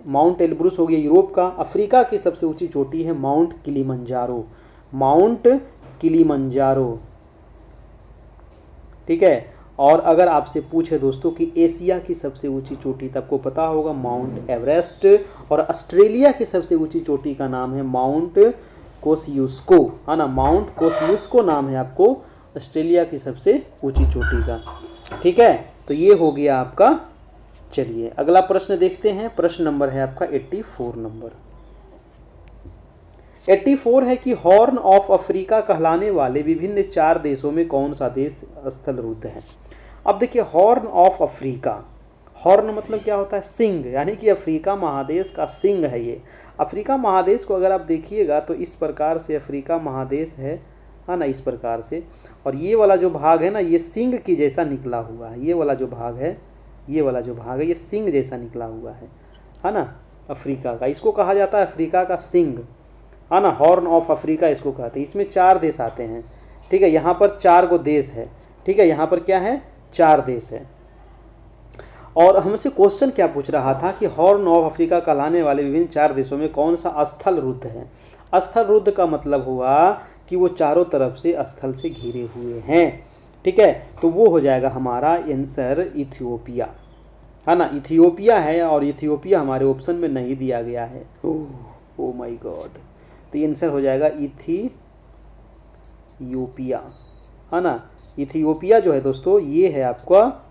माउंट एल्ब्रूस हो गया यूरोप का। अफ्रीका की सबसे ऊंची चोटी है माउंट किलिमंजारो, माउंट किलिमंजारो, ठीक है। और अगर आपसे पूछे दोस्तों कि एशिया की सबसे ऊंची चोटी, तब को पता होगा माउंट एवरेस्ट। और ऑस्ट्रेलिया की सबसे ऊंची चोटी का नाम है माउंट कोसियुस्को, है ना। माउंट कोसियुस्को नाम है आपको ऑस्ट्रेलिया की सबसे ऊंची चोटी का, ठीक है। तो ये हो गया आपका। चलिए अगला प्रश्न देखते हैं। प्रश्न नंबर है आपका 84 नंबर। 84 है कि हॉर्न ऑफ अफ्रीका कहलाने वाले विभिन्न 4 देशों में कौन सा देश स्थल रुद्ध है। अब देखिए हॉर्न ऑफ अफ्रीका, हॉर्न मतलब क्या होता है, सिंग, यानी कि अफ्रीका महादेश का सिंग है ये। अफ्रीका महादेश को अगर आप देखिएगा तो इस प्रकार से अफ्रीका महादेश है ना, इस प्रकार से। और ये वाला जो भाग है ना, ये सिंग की जैसा निकला हुआ है। ये वाला जो भाग है, ये वाला जो भाग है, ये सिंग जैसा निकला हुआ है ना, अफ्रीका का। इसको कहा जाता है अफ्रीका का सिंग, है ना, हॉर्न ऑफ अफ्रीका इसको कहते हैं। इसमें 4 देश आते हैं, ठीक है। यहाँ पर 4 गो देश है, ठीक है। यहाँ पर क्या है, 4 देश है। और हमसे क्वेश्चन क्या पूछ रहा था कि हॉर्न ऑफ अफ्रीका कहलाने वाले विभिन्न 4 देशों में कौन सा स्थल रुद्ध है। स्थल रुद्ध का मतलब हुआ कि वो चारों तरफ से स्थल से घिरे हुए हैं, ठीक है। तो वो हो जाएगा हमारा आंसर इथियोपिया, है ना, इथियोपिया है। और इथियोपिया हमारे ऑप्शन में नहीं दिया गया है। ओ माय गॉड, तो ये आंसर हो जाएगा इथियोपिया, है ना। इथियोपिया जो है दोस्तों, ये है आपका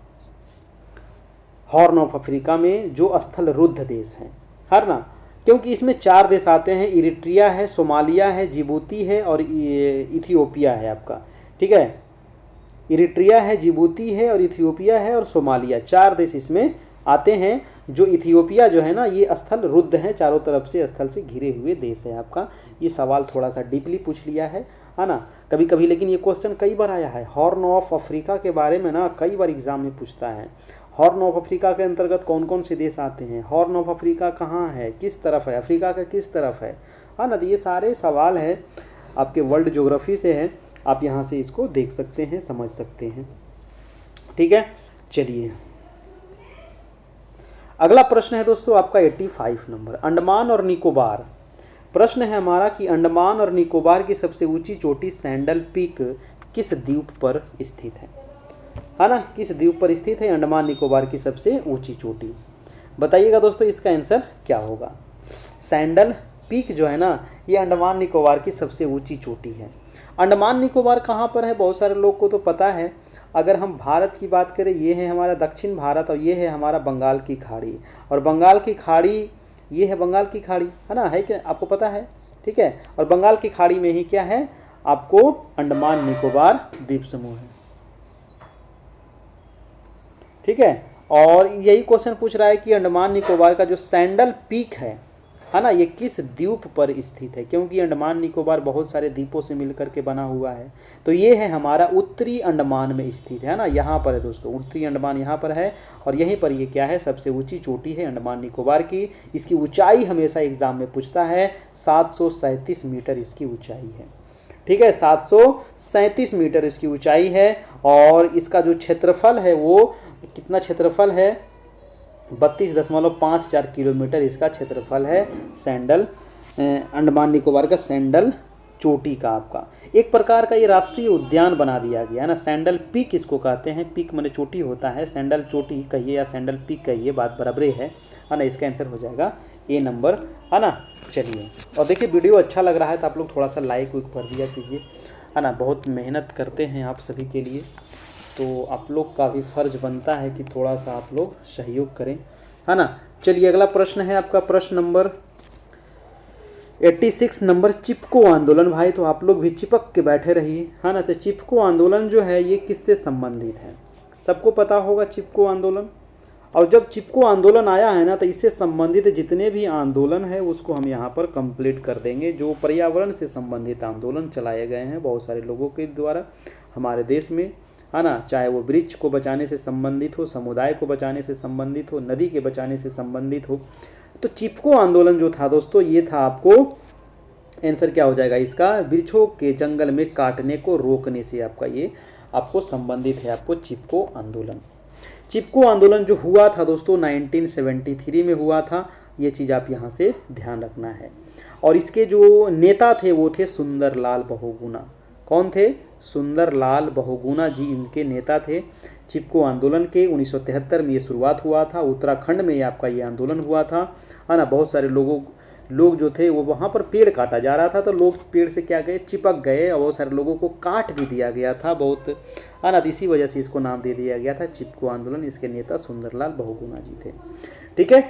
हॉर्न ऑफ अफ्रीका में जो स्थल रुद्ध देश है ना। क्योंकि इसमें 4 देश आते हैं, इरिट्रिया है, सोमालिया है, जिबूती है और इथियोपिया है आपका, ठीक है। इरिट्रिया है, जिबूती है और इथियोपिया है और सोमालिया, 4 देश इसमें आते हैं। जो इथियोपिया जो है ना, ये स्थल रुद्ध है, चारों तरफ से स्थल से घिरे हुए देश है आपका। ये सवाल थोड़ा सा डीपली पूछ लिया है ना कभी कभी, लेकिन ये क्वेश्चन कई बार आया है। हॉर्न ऑफ अफ्रीका के बारे में ना कई बार एग्जाम में पूछता है। हॉर्न ऑफ अफ्रीका के अंतर्गत कौन कौन से देश आते हैं, हॉर्न ऑफ अफ्रीका कहाँ है, किस तरफ है, अफ्रीका का किस तरफ है ना। तो ये सारे सवाल है आपके वर्ल्ड ज्योग्राफी से है, आप यहाँ से इसको देख सकते हैं, समझ सकते हैं, ठीक है। चलिए अगला प्रश्न है दोस्तों आपका 85 नंबर, अंडमान और निकोबार। प्रश्न है हमारा कि अंडमान और निकोबार की सबसे ऊंची चोटी सैंडल पीक किस द्वीप पर स्थित है ना, किस द्वीप पर स्थित है अंडमान निकोबार की सबसे ऊंची चोटी। बताइएगा दोस्तों इसका आंसर क्या होगा। सैंडल पीक जो है ना, ये अंडमान निकोबार की सबसे ऊंची चोटी है। अंडमान निकोबार कहाँ पर है, बहुत सारे लोग को तो पता है। अगर हम भारत की बात करें, ये है हमारा दक्षिण भारत और ये है हमारा बंगाल की खाड़ी। और बंगाल की खाड़ी, ये है बंगाल की खाड़ी, है ना, है क्या, आपको पता है, ठीक है। और बंगाल की खाड़ी में ही क्या है, आपको अंडमान निकोबार द्वीप समूह है, ठीक है। और यही क्वेश्चन पूछ रहा है कि अंडमान निकोबार का जो सैंडल पीक है ना, ये किस द्वीप पर स्थित है, क्योंकि अंडमान निकोबार बहुत सारे द्वीपों से मिलकर के बना हुआ है। तो ये है हमारा उत्तरी अंडमान में स्थित है ना, यहाँ पर है दोस्तों, उत्तरी अंडमान यहाँ पर है। और यहीं पर ये क्या है, सबसे ऊंची चोटी है अंडमान निकोबार की। इसकी ऊंचाई हमेशा एग्जाम में पूछता है, 737 मीटर इसकी ऊंचाई है, ठीक है। 737 मीटर इसकी ऊंचाई है। और इसका जो क्षेत्रफल है वो कितना क्षेत्रफल है, 32.54 किलोमीटर इसका क्षेत्रफल है सैंडल, अंडमान निकोबार का सैंडल चोटी का आपका। एक प्रकार का ये राष्ट्रीय उद्यान बना दिया गया है ना। सैंडल पीक इसको कहते हैं, पीक माने चोटी होता है, सैंडल चोटी कहिए या सैंडल पीक कहिए, बात बराबरे है ना। इसका आंसर हो जाएगा ए नंबर, है ना। चलिए, और देखिए वीडियो अच्छा लग रहा है तो आप लोग थोड़ा सा लाइक वाइक कर दिया कीजिए, है ना। बहुत मेहनत करते हैं आप सभी के लिए, तो आप लोग का भी फ़र्ज बनता है कि थोड़ा सा आप लोग सहयोग करें, है ना। चलिए अगला प्रश्न है आपका प्रश्न नंबर 86 नंबर, चिपको आंदोलन। भाई तो आप लोग भी चिपक के बैठे रहिए, है ना। तो चिपको आंदोलन जो है ये किससे संबंधित है, सबको पता होगा चिपको आंदोलन। और जब चिपको आंदोलन आया है ना, तो इससे संबंधित जितने भी आंदोलन है उसको हम यहाँ पर कंप्लीट कर देंगे। जो पर्यावरण से संबंधित आंदोलन चलाए गए हैं बहुत सारे लोगों के द्वारा हमारे देश में, है ना, चाहे वो वृक्ष को बचाने से संबंधित हो, समुदाय को बचाने से संबंधित हो, नदी के बचाने से संबंधित हो। तो चिपको आंदोलन जो था दोस्तों, ये था आपको आंसर क्या हो जाएगा इसका, वृक्षों के जंगल में काटने को रोकने से आपका ये आपको संबंधित है, आपको चिपको आंदोलन। चिपको आंदोलन जो हुआ था दोस्तों 1973 में हुआ था, ये चीज़ आप यहाँ से ध्यान रखना है। और इसके जो नेता थे वो थे सुंदरलाल बहुगुणा। कौन थे, सुंदरलाल बहुगुणा जी इनके नेता थे चिपको आंदोलन के। 1973 में ये शुरुआत हुआ था, उत्तराखंड में ये आपका ये आंदोलन हुआ था, है ना। बहुत सारे लोगों लोग जो थे वो वहाँ पर पेड़ काटा जा रहा था, तो लोग पेड़ से क्या गए, चिपक गए और बहुत सारे लोगों को काट भी दिया गया था बहुत, है ना। इसी वजह से इसको नाम दे दिया गया था चिपको आंदोलन। इसके नेता सुंदरलाल बहुगुणा जी थे। ठीक है,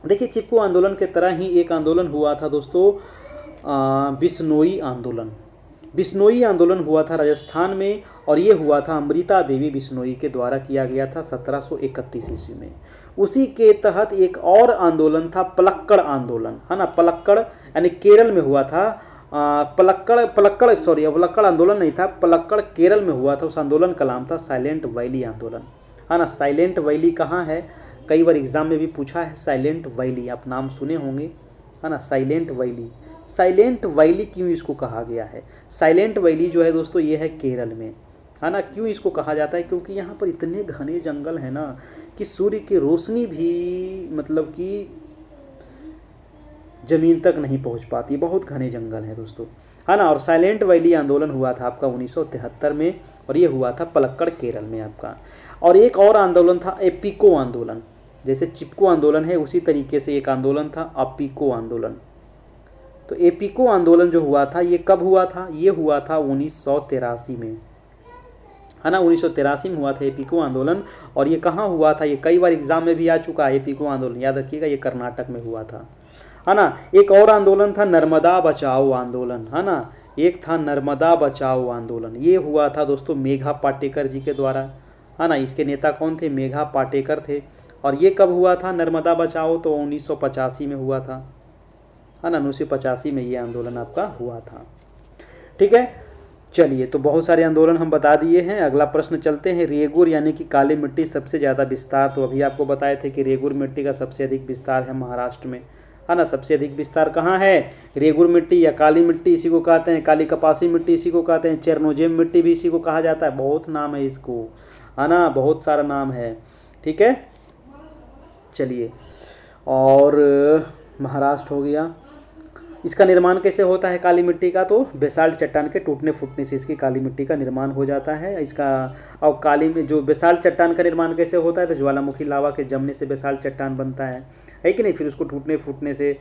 देखिए चिपको आंदोलन के तरह ही एक आंदोलन हुआ था दोस्तों, बिश्नोई आंदोलन। बिश्नोई आंदोलन हुआ था राजस्थान में, और ये हुआ था अमृता देवी बिश्नोई के द्वारा किया गया था 1731 ईस्वी में। उसी के तहत एक और आंदोलन था पलक्कड़ आंदोलन, है ना। पलक्कड़ यानी केरल में हुआ था। पलक्कड़ आंदोलन नहीं था, पलक्कड़ केरल में हुआ था। उस आंदोलन का नाम था साइलेंट वैली आंदोलन, है ना। साइलेंट वैली कहाँ है, कई बार एग्जाम में भी पूछा है साइलेंट वैली, आप नाम सुने होंगे, है ना। साइलेंट वैली, साइलेंट वैली क्यों इसको कहा गया है? साइलेंट वैली जो है दोस्तों ये है केरल में, है ना। क्यों इसको कहा जाता है? क्योंकि यहाँ पर इतने घने जंगल है ना कि सूर्य की रोशनी भी मतलब कि ज़मीन तक नहीं पहुँच पाती, बहुत घने जंगल हैं दोस्तों, है ना। और साइलेंट वैली आंदोलन हुआ था आपका 1973 में, और ये हुआ था पलक्कड़ केरल में आपका। और एक और आंदोलन था एपिको आंदोलन, जैसे चिपको आंदोलन है उसी तरीके से एक आंदोलन था अपिको आंदोलन। तो एपिको आंदोलन जो हुआ था ये कब हुआ था? ये हुआ था 1983 में, है ना। 1983 में हुआ था एपिको आंदोलन। और ये कहाँ हुआ था? ये कई बार एग्जाम में भी आ चुका है एपिको आंदोलन, याद रखिएगा, ये कर्नाटक में हुआ था, है ना। एक और आंदोलन था नर्मदा बचाओ आंदोलन, है ना। एक था नर्मदा बचाओ आंदोलन, ये हुआ था दोस्तों मेघा पाटेकर जी के द्वारा, है ना। इसके नेता कौन थे? मेघा पाटेकर थे। और ये कब हुआ था नर्मदा बचाओ? तो 1985 में हुआ था, है ना। 1985 में ये आंदोलन आपका हुआ था। ठीक है, चलिए, तो बहुत सारे आंदोलन हम बता दिए हैं। अगला प्रश्न चलते हैं, रेगुर यानी कि काली मिट्टी सबसे ज़्यादा विस्तार। तो अभी आपको बताए थे कि रेगुर मिट्टी का सबसे अधिक विस्तार है महाराष्ट्र में, है ना। सबसे अधिक विस्तार कहाँ है? रेगुर मिट्टी या काली मिट्टी इसी को कहते हैं, काली कपासी मिट्टी इसी को कहते हैं, चेरनोजेम मिट्टी भी इसी को कहा जाता है। बहुत नाम है इसको, है ना, बहुत सारा नाम है। ठीक है, चलिए, और महाराष्ट्र हो गया। इसका निर्माण कैसे होता है काली मिट्टी का? तो बेसाल्ट चट्टान के टूटने फूटने से इसकी काली मिट्टी का निर्माण हो जाता है इसका। और काली में जो बेसाल्ट चट्टान का निर्माण कैसे होता है? तो ज्वालामुखी लावा के जमने से बेसाल्ट चट्टान बनता है कि नहीं। फिर उसको टूटने फूटने से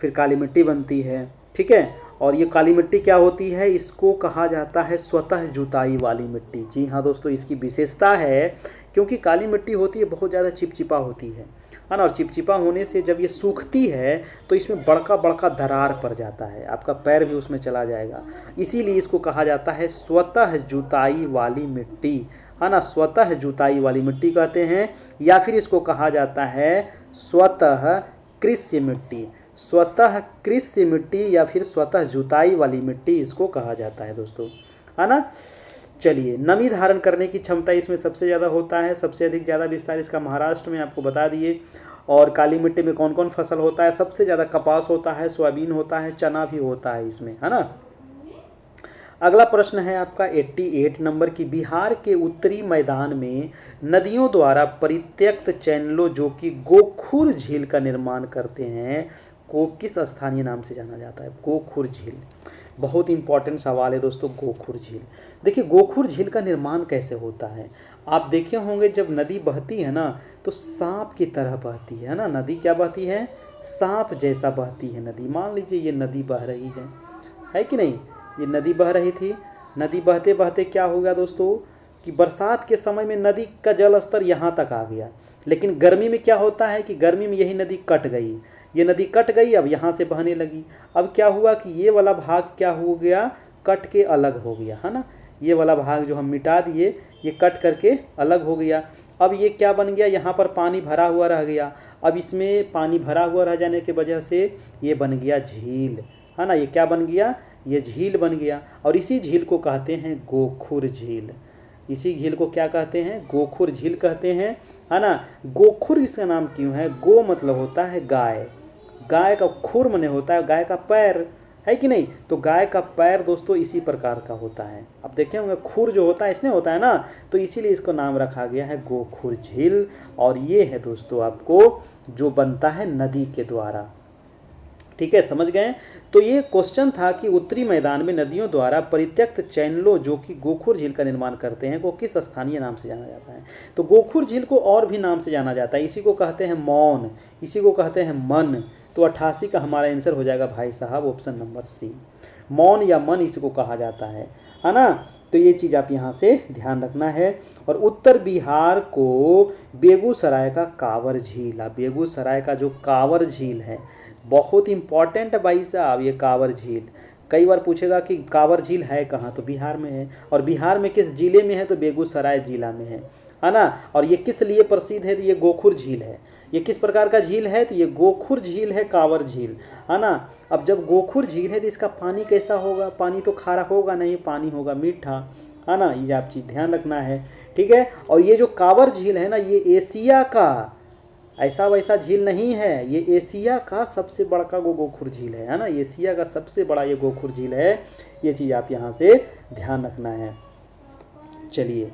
फिर काली मिट्टी बनती है। ठीक है, और ये काली मिट्टी क्या होती है? इसको कहा जाता है स्वतः जुताई वाली मिट्टी। जी हाँ दोस्तों, इसकी विशेषता है क्योंकि काली मिट्टी होती है बहुत ज़्यादा चिपचिपा होती है ना। और चिपचिपा होने से जब ये सूखती है तो इसमें बड़का बड़का दरार पड़ जाता है, आपका पैर भी उसमें चला जाएगा। इसीलिए इसको कहा जाता है स्वतः जुताई वाली मिट्टी, है ना। स्वतः जुताई वाली मिट्टी कहते हैं, या फिर इसको कहा जाता है स्वतः कृषि मिट्टी। स्वतः कृषि मिट्टी या फिर स्वतः जुताई वाली मिट्टी इसको कहा जाता है दोस्तों, है ना। चलिए, नमी धारण करने की क्षमता इसमें सबसे ज़्यादा होता है, सबसे अधिक ज़्यादा विस्तार इसका महाराष्ट्र में, आपको बता दिए। और काली मिट्टी में कौन कौन फसल होता है? सबसे ज़्यादा कपास होता है, सोयाबीन होता है, चना भी होता है इसमें, है ना। अगला प्रश्न है आपका 88 नंबर की, बिहार के उत्तरी मैदान में नदियों द्वारा परित्यक्त चैनलों जो कि गोखुर झील का निर्माण करते हैं को किस स्थानीय नाम से जाना जाता है? गोखुर झील, बहुत इंपॉर्टेंट सवाल है दोस्तों। गोखुर झील, देखिए गोखुर झील का निर्माण कैसे होता है? आप देखे होंगे जब नदी बहती है ना तो सांप की तरह बहती है ना। नदी क्या बहती है? सांप जैसा बहती है नदी। मान लीजिए ये नदी बह रही है कि नहीं, ये नदी बह रही थी। नदी बहते बहते क्या हो गया दोस्तों कि बरसात के समय में नदी का जल स्तर यहाँ तक आ गया, लेकिन गर्मी में क्या होता है कि गर्मी में यही नदी कट गई, ये नदी कट गई, अब यहाँ से बहने लगी। अब क्या हुआ कि ये वाला भाग क्या हो गया? कट के अलग हो गया, है ना। ये वाला भाग जो हम मिटा दिए ये कट करके अलग हो गया। अब ये क्या बन गया? यहाँ पर पानी भरा हुआ रह गया। अब इसमें पानी भरा हुआ रह जाने की वजह से ये बन गया झील, है ना। ये क्या बन गया? ये झील बन गया। और इसी झील को कहते हैं गोखुर झील। इसी झील को क्या कहते हैं? गोखुर झील कहते हैं, है ना। गोखुर इसका नाम क्यों है? गो मतलब होता है गाय, गाय का खुर मने होता है गाय का पैर, है कि नहीं। तो गाय का पैर दोस्तों इसी प्रकार का होता है। अब देखें होंगे खुर जो होता है इसमें होता है ना, तो इसीलिए इसको नाम रखा गया है गोखुर झील। और ये है दोस्तों आपको जो बनता है नदी के द्वारा। ठीक है, समझ गए। तो ये क्वेश्चन था कि उत्तरी मैदान में नदियों द्वारा परित्यक्त चैनलों जो कि गोखुर झील का निर्माण करते हैं को किस स्थानीय नाम से जाना जाता है? तो गोखुर झील को और भी नाम से जाना जाता है। इसी को कहते हैं मौन, इसी को कहते हैं मन। तो 88 का हमारा आंसर हो जाएगा भाई साहब ऑप्शन नंबर सी। मौन या मन इसको कहा जाता है ना। तो ये चीज़ आप यहाँ से ध्यान रखना है। और उत्तर बिहार को बेगूसराय का कांवर झील, बेगूसराय का जो कांवर झील है बहुत इंपॉर्टेंट है भाई साहब। ये कांवर झील कई बार पूछेगा कि कांवर झील है कहाँ, तो बिहार में है। और बिहार में किस जिले में है, तो बेगूसराय जिला में है ना। और ये किस लिए प्रसिद्ध है, तो ये गोखुर झील है। ये किस प्रकार का झील है, तो ये गोखुर झील है, कांवर झील, है ना। अब जब गोखुर झील है तो इसका पानी कैसा होगा, पानी तो खारा होगा नहीं, पानी होगा मीठा, है ना। ये आप चीज़ ध्यान रखना है, ठीक है। और ये जो कांवर झील है ना, ये एशिया का ऐसा वैसा झील नहीं है, ये एशिया का सबसे बड़ा का गोखुर झील है ना। एशिया का सबसे बड़ा ये गोखुर झील है। ये चीज़ आप यहाँ से ध्यान रखना है। चलिए,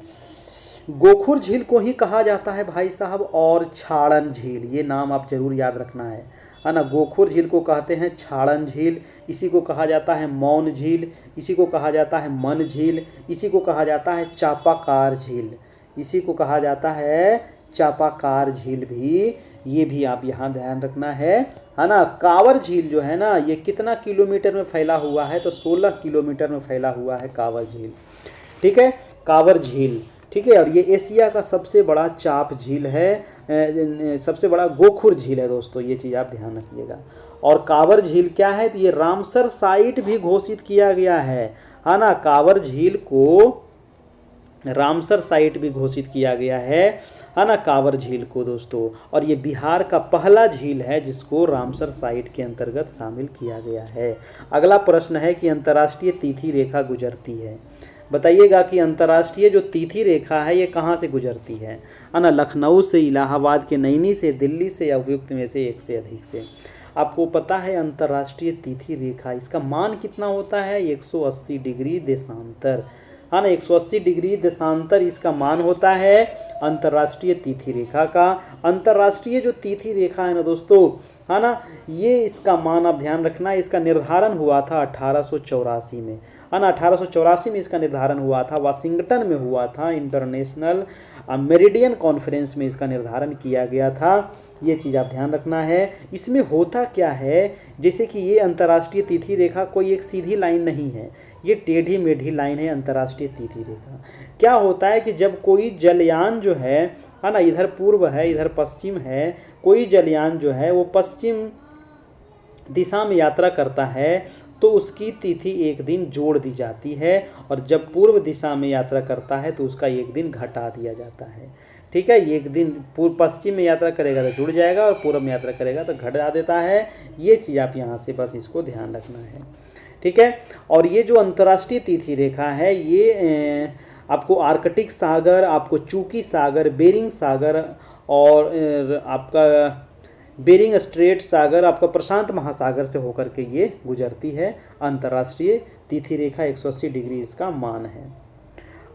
गोखुर झील को ही कहा जाता है भाई साहब और छाड़न झील, ये नाम आप जरूर याद रखना है ना। गोखुर झील को कहते हैं छाड़न झील, इसी को कहा जाता है मौन झील, इसी को कहा जाता है मन झील, इसी को कहा जाता है चापाकार झील, इसी को कहा जाता है चापाकार झील भी। ये भी आप यहाँ ध्यान रखना है ना। कांवर झील जो है ना, ये कितना किलोमीटर में फैला हुआ है, तो 16 किलोमीटर में फैला हुआ है कांवर झील, ठीक है, कांवर झील, ठीक है। और ये एशिया का सबसे बड़ा चाप झील है, सबसे बड़ा गोखुर झील है दोस्तों, ये चीज़ आप ध्यान रखिएगा। और कांवर झील क्या है, तो ये रामसर साइट भी घोषित किया गया है ना। कांवर झील को रामसर साइट भी घोषित किया गया है ना, कांवर झील को दोस्तों। और ये बिहार का पहला झील है जिसको रामसर साइट के अंतर्गत शामिल किया गया है। अगला प्रश्न है कि अंतर्राष्ट्रीय तिथि रेखा गुजरती है, बताइएगा कि अंतर्राष्ट्रीय जो तिथि रेखा है ये कहाँ से गुजरती है ना। लखनऊ से, इलाहाबाद के नैनी से, दिल्ली से, या उपयुक्त में से एक से अधिक से। आपको पता है अंतर्राष्ट्रीय तिथि रेखा इसका मान कितना होता है, 180 डिग्री देशांतर, है ना। 180 डिग्री देशांतर इसका मान होता है अंतर्राष्ट्रीय तिथि रेखा का। अंतर्राष्ट्रीय जो तिथि रेखा है ना दोस्तों, है ना, ये इसका मान आप ध्यान रखना, इसका निर्धारण हुआ था 1884 में, है ना। 1884 में इसका निर्धारण हुआ था, वाशिंगटन में हुआ था, इंटरनेशनल मेरिडियन कॉन्फ्रेंस में इसका निर्धारण किया गया था। ये चीज़ आप ध्यान रखना है। इसमें होता क्या है, जैसे कि ये अंतर्राष्ट्रीय तिथि रेखा कोई एक सीधी लाइन नहीं है, ये टेढ़ी मेढ़ी लाइन है अंतर्राष्ट्रीय तिथि रेखा। क्या होता है कि जब कोई जलयान जो है ना, इधर पूर्व है इधर पश्चिम है, कोई जलयान जो है वो पश्चिम दिशा में यात्रा करता है तो उसकी तिथि एक दिन जोड़ दी जाती है, और जब पूर्व दिशा में यात्रा करता है तो उसका एक दिन घटा दिया जाता है, ठीक है। एक दिन पूर्व पश्चिम में यात्रा करेगा तो जुड़ जाएगा, और पूर्व में यात्रा करेगा तो घटा देता है। ये चीज़ आप यहाँ से बस इसको ध्यान रखना है, ठीक है। और ये जो अंतर्राष्ट्रीय तिथि रेखा है ये आपको आर्कटिक सागर, आपको चूकी सागर, बेरिंग सागर, और आपका बेरिंग स्ट्रेट सागर, आपका प्रशांत महासागर से होकर के ये गुजरती है। अंतर्राष्ट्रीय तिथि रेखा 180 डिग्री इसका मान है।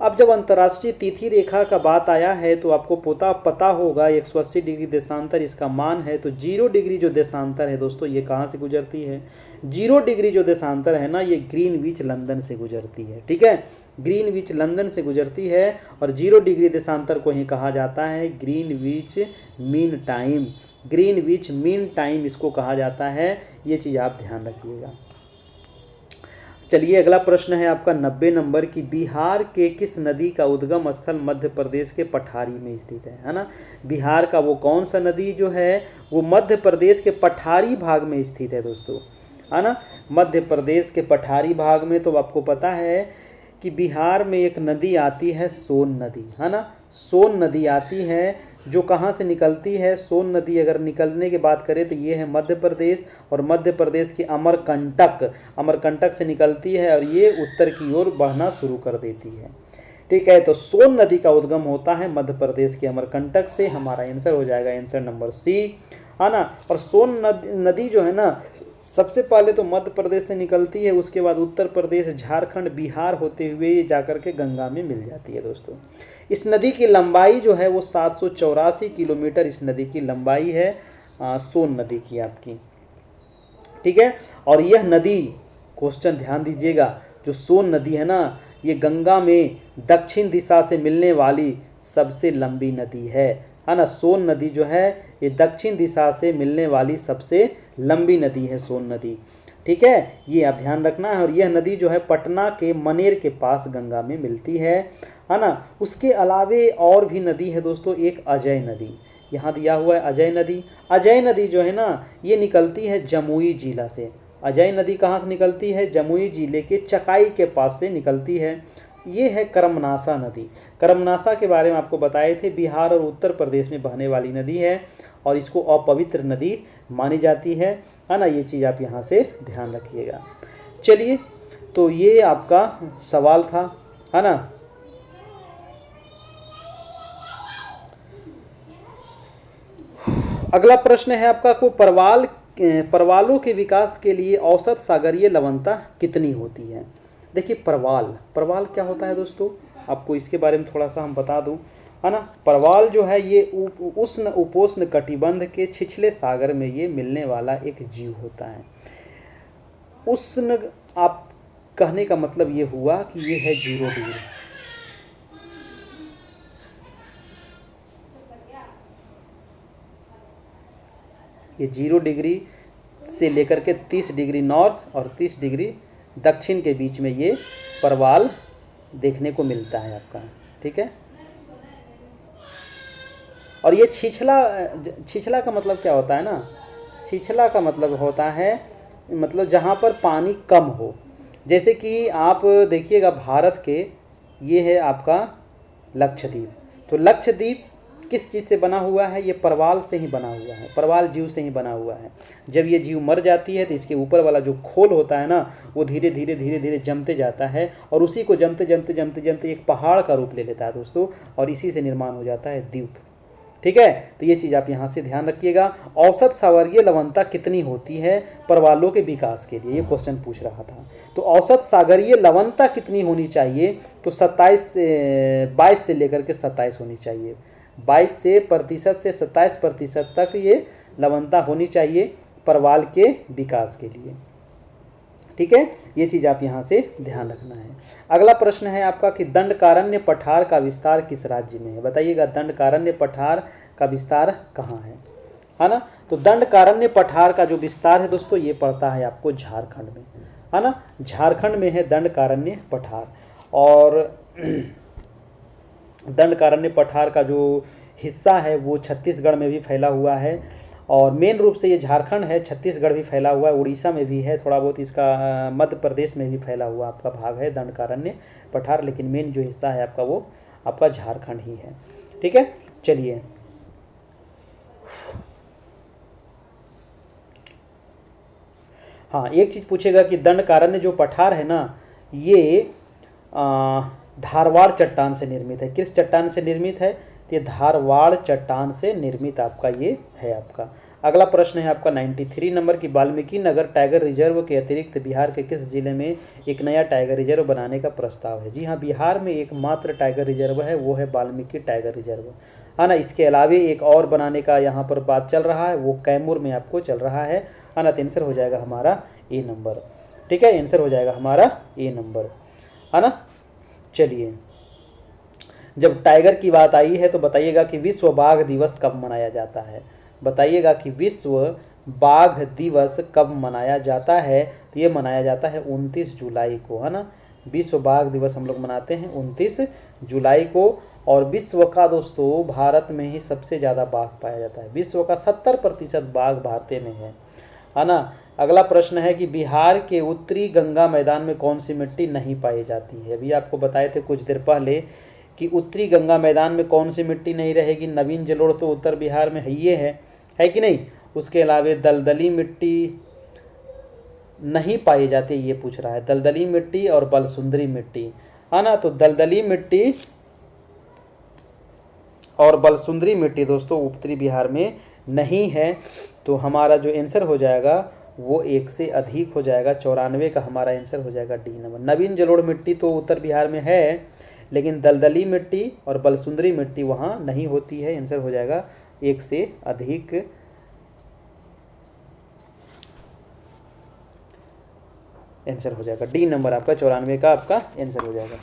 अब जब अंतर्राष्ट्रीय तिथि रेखा का बात आया है तो आपको पता होगा 180 डिग्री देशांतर इसका मान है, तो 0 डिग्री जो देशांतर है दोस्तों ये कहाँ से गुजरती है, 0 डिग्री जो देशांतर है ना, ये ग्रीनविच लंदन से गुजरती है, ठीक है। ग्रीनविच लंदन से गुजरती है, और 0 डिग्री देशांतर को ही कहा जाता है Greenwich mean time, Greenwich mean time इसको कहा जाता है। ये चीज़ आप ध्यान रखिएगा। चलिए, अगला प्रश्न है आपका 90 नंबर की, बिहार के किस नदी का उद्गम स्थल मध्य प्रदेश के पठारी में स्थित है ना। बिहार का वो कौन सा नदी जो है वो मध्य प्रदेश के पठारी भाग में स्थित है दोस्तों, है ना। मध्य प्रदेश के पठारी भाग में तो आपको पता है कि बिहार में एक नदी आती है सोन नदी, है ना। सोन नदी आती है जो कहाँ से निकलती है, सोन नदी अगर निकलने की बात करें तो ये है मध्य प्रदेश, और मध्य प्रदेश की अमरकंटक से निकलती है और ये उत्तर की ओर बढ़ना शुरू कर देती है, ठीक है। तो सोन नदी का उद्गम होता है मध्य प्रदेश के अमरकंटक से। हमारा आंसर हो जाएगा आंसर नंबर सी, है ना। और सोन नदी जो है ना सबसे पहले तो मध्य प्रदेश से निकलती है, उसके बाद उत्तर प्रदेश, झारखंड, बिहार होते हुए जाकर के गंगा में मिल जाती है दोस्तों। इस नदी की लंबाई जो है वो 784 किलोमीटर इस नदी की लंबाई है, सोन नदी की आपकी, ठीक है। और यह नदी, क्वेश्चन ध्यान दीजिएगा, जो सोन नदी है ना ये गंगा में दक्षिण दिशा से मिलने वाली सबसे लंबी नदी है ना। सोन नदी जो है ये दक्षिण दिशा से मिलने वाली सबसे लंबी नदी है सोन नदी। ठीक है, ये आप ध्यान रखना है। और यह नदी जो है पटना के मनेर के पास गंगा में मिलती है ना। उसके अलावे और भी नदी है दोस्तों, एक अजय नदी, यहाँ दिया हुआ है अजय नदी। अजय नदी जो है ना, ये निकलती है जमुई जिला से। अजय नदी कहाँ से निकलती है? जमुई जिले के चकाई के पास से निकलती है। ये है कर्मनासा नदी। कर्मनासा के बारे में आपको बताए थे, बिहार और उत्तर प्रदेश में बहने वाली नदी है और इसको अपवित्र नदी मानी जाती है ना। ये चीज़ आप यहाँ से ध्यान रखिएगा। चलिए, तो ये आपका सवाल था, है ना। अगला प्रश्न है आपका को परवालों के विकास के लिए औसत सागरीय लवणता कितनी होती है? देखिए, परवाल क्या होता है दोस्तों, आपको इसके बारे में थोड़ा सा हम बता दूं, है ना। परवाल जो है ये उष्ण उपोष्ण कटिबंध के छिछले सागर में ये मिलने वाला एक जीव होता है। उष्ण आप कहने का मतलब ये हुआ कि ये है 0 डिग्री। ये 0 डिग्री से लेकर के 30 डिग्री नॉर्थ और 30 डिग्री दक्षिण के बीच में ये परवाल देखने को मिलता है आपका। ठीक है, और ये छिछला का मतलब क्या होता है ना, छिछला का मतलब होता है मतलब जहाँ पर पानी कम हो। जैसे कि आप देखिएगा भारत के, ये है आपका लक्षद्वीप। तो लक्षद्वीप किस चीज़ से बना हुआ है? ये परवाल से ही बना हुआ है, परवाल जीव से ही बना हुआ है। जब ये जीव मर जाती है तो इसके ऊपर वाला जो खोल होता है ना, वो धीरे धीरे जमते जाता है और उसी को जमते जमते एक पहाड़ का रूप ले लेता है दोस्तों, और इसी से निर्माण हो जाता है द्वीप। ठीक है, तो ये चीज़ आप यहाँ से ध्यान रखिएगा। औसत सागरीय लवणता कितनी होती है परवालों के विकास के लिए, ये क्वेश्चन पूछ रहा था। तो औसत सागरीय लवणता कितनी होनी चाहिए? तो 22 से लेकर के 27 होनी चाहिए। 22% से 27% तक ये लवणता होनी चाहिए परवाल के विकास के लिए। ठीक है, ये चीज़ आप यहाँ से ध्यान रखना है। अगला प्रश्न है आपका कि दंडकारण्य पठार का विस्तार किस राज्य में है? बताइएगा, दंडकारण्य पठार का विस्तार कहाँ है ना। तो दंडकारण्य पठार का जो विस्तार है दोस्तों, ये पड़ता है आपको झारखंड में, है ना। झारखंड में है दंडकारण्य पठार। और दंडकारण्य पठार का जो हिस्सा है वो छत्तीसगढ़ में भी फैला हुआ है, और मेन रूप से ये झारखंड है, छत्तीसगढ़ भी फैला हुआ है, उड़ीसा में भी है थोड़ा बहुत, इसका मध्य प्रदेश में भी फैला हुआ आपका भाग है दंडकारण्य पठार, लेकिन मेन जो हिस्सा है आपका वो आपका झारखंड ही है। ठीक है, चलिए हाँ, एक चीज़ पूछेगा कि दंडकारण्य जो पठार है ना, ये धारवाड़ चट्टान से निर्मित है। किस चट्टान से निर्मित है? ये धारवाड़ चट्टान से निर्मित आपका ये है आपका। अगला प्रश्न है आपका 93 नंबर की, वाल्मीकि नगर टाइगर रिजर्व के अतिरिक्त बिहार के किस जिले में एक नया टाइगर रिजर्व बनाने का प्रस्ताव है? जी हाँ, बिहार में एकमात्र टाइगर रिजर्व है, वो है वाल्मीकि टाइगर रिजर्व, है ना। इसके अलावे एक और बनाने का यहाँ पर बात चल रहा है, वो कैमूर में आपको चल रहा है ना। तो आंसर हो जाएगा हमारा ए नंबर। ठीक है, आंसर हो जाएगा हमारा ए नंबर, है ना। चलिए, जब टाइगर की बात आई है तो बताइएगा कि विश्व बाघ दिवस कब मनाया जाता है? बताइएगा कि विश्व बाघ दिवस कब मनाया जाता है? तो ये मनाया जाता है 29 जुलाई को, है ना। विश्व बाघ दिवस हम लोग मनाते हैं 29 जुलाई को। और विश्व का दोस्तों भारत में ही सबसे ज़्यादा बाघ पाया जाता है, विश्व का 70% बाघ भारत में है ना। अगला प्रश्न है कि बिहार के उत्तरी गंगा मैदान में कौन सी मिट्टी नहीं पाई जाती है? अभी आपको बताए थे कुछ देर पहले कि उत्तरी गंगा मैदान में कौन सी मिट्टी नहीं रहेगी। नवीन जलोढ़ तो उत्तर बिहार में है कि नहीं। उसके अलावे दलदली मिट्टी नहीं पाई जाती, ये पूछ रहा है, दलदली मिट्टी और बलसुंदरी मिट्टी, है ना। तो दलदली मिट्टी और बलसुंदरी मिट्टी दोस्तों उत्तरी बिहार में नहीं है। तो हमारा जो आंसर हो जाएगा वो 1 से अधिक हो जाएगा, 94 का हमारा आंसर हो जाएगा डी नंबर। नवीन जलोढ़ मिट्टी तो उत्तर बिहार में है, लेकिन दलदली मिट्टी और बलसुंदरी मिट्टी वहाँ नहीं होती है। आंसर हो जाएगा 1 से अधिक। आंसर हो जाएगा डी नंबर आपका, 94 का आपका आंसर हो जाएगा।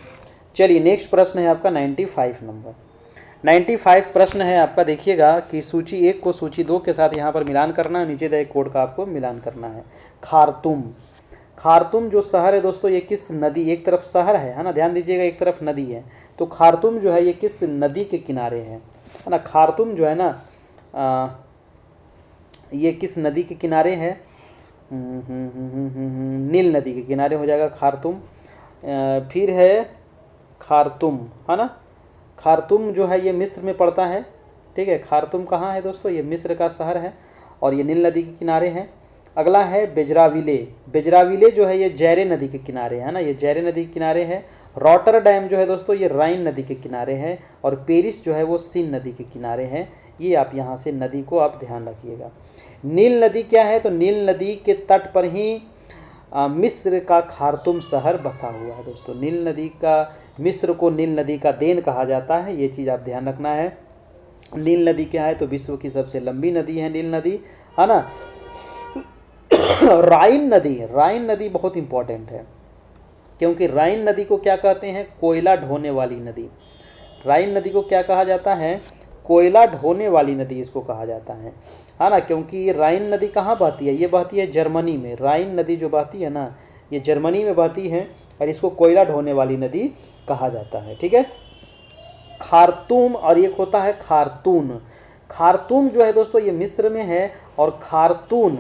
चलिए नेक्स्ट प्रश्न है आपका 95 नंबर। 95 प्रश्न है आपका। देखिएगा कि सूची 1 को सूची 2 के साथ यहाँ पर मिलान करना है, नीचे दिए कोड का आपको मिलान करना है। खार्तूम, खार्तूम जो शहर है दोस्तों ये किस नदी, एक तरफ शहर है ना, ध्यान दीजिएगा, एक तरफ नदी है, तो खार्तूम जो है ये किस नदी के किनारे है ना। खार्तूम जो है ना ये किस नदी के किनारे है, नील नदी के किनारे हो जाएगा खार्तूम। फिर है खार्तूम, है ना, खार्तूम जो है ये मिस्र में पड़ता है, ठीक है। खार्तूम कहाँ है दोस्तों, ये मिस्र का शहर है और ये नील नदी के किनारे है। अगला है बेजराविले, बेजराविले जो है ये जैरे नदी के किनारे है ना, ये जैरे नदी के किनारे है। रॉटरडैम जो है दोस्तों ये राइन नदी के किनारे है और पेरिस जो है वो सीन नदी के किनारे है। ये आप यहाँ से नदी को आप ध्यान रखिएगा। नील नदी क्या है, तो नील नदी के तट पर ही मिस्र का खार्तूम शहर बसा हुआ है दोस्तों। नील नदी का, मिस्र को नील नदी का देन कहा जाता है, ये चीज़ आप ध्यान रखना है। नील नदी क्या है, तो विश्व की सबसे लंबी नदी है नील नदी, है ना। राइन नदी, राइन नदी बहुत इंपॉर्टेंट है क्योंकि राइन नदी को क्या कहते हैं, कोयला ढोने वाली नदी। राइन नदी को क्या कहा जाता है, कोयला ढोने वाली नदी इसको कहा जाता है ना, क्योंकि ये राइन नदी कहाँ बहती है, ये बहती है जर्मनी में। राइन नदी जो बहती है ना ये जर्मनी में बहती है और इसको कोयला ढोने वाली नदी कहा जाता है, ठीक है। खार्तूम और एक होता है खार्तून। खार्तूम जो है दोस्तों ये मिस्र में है और खार्तून,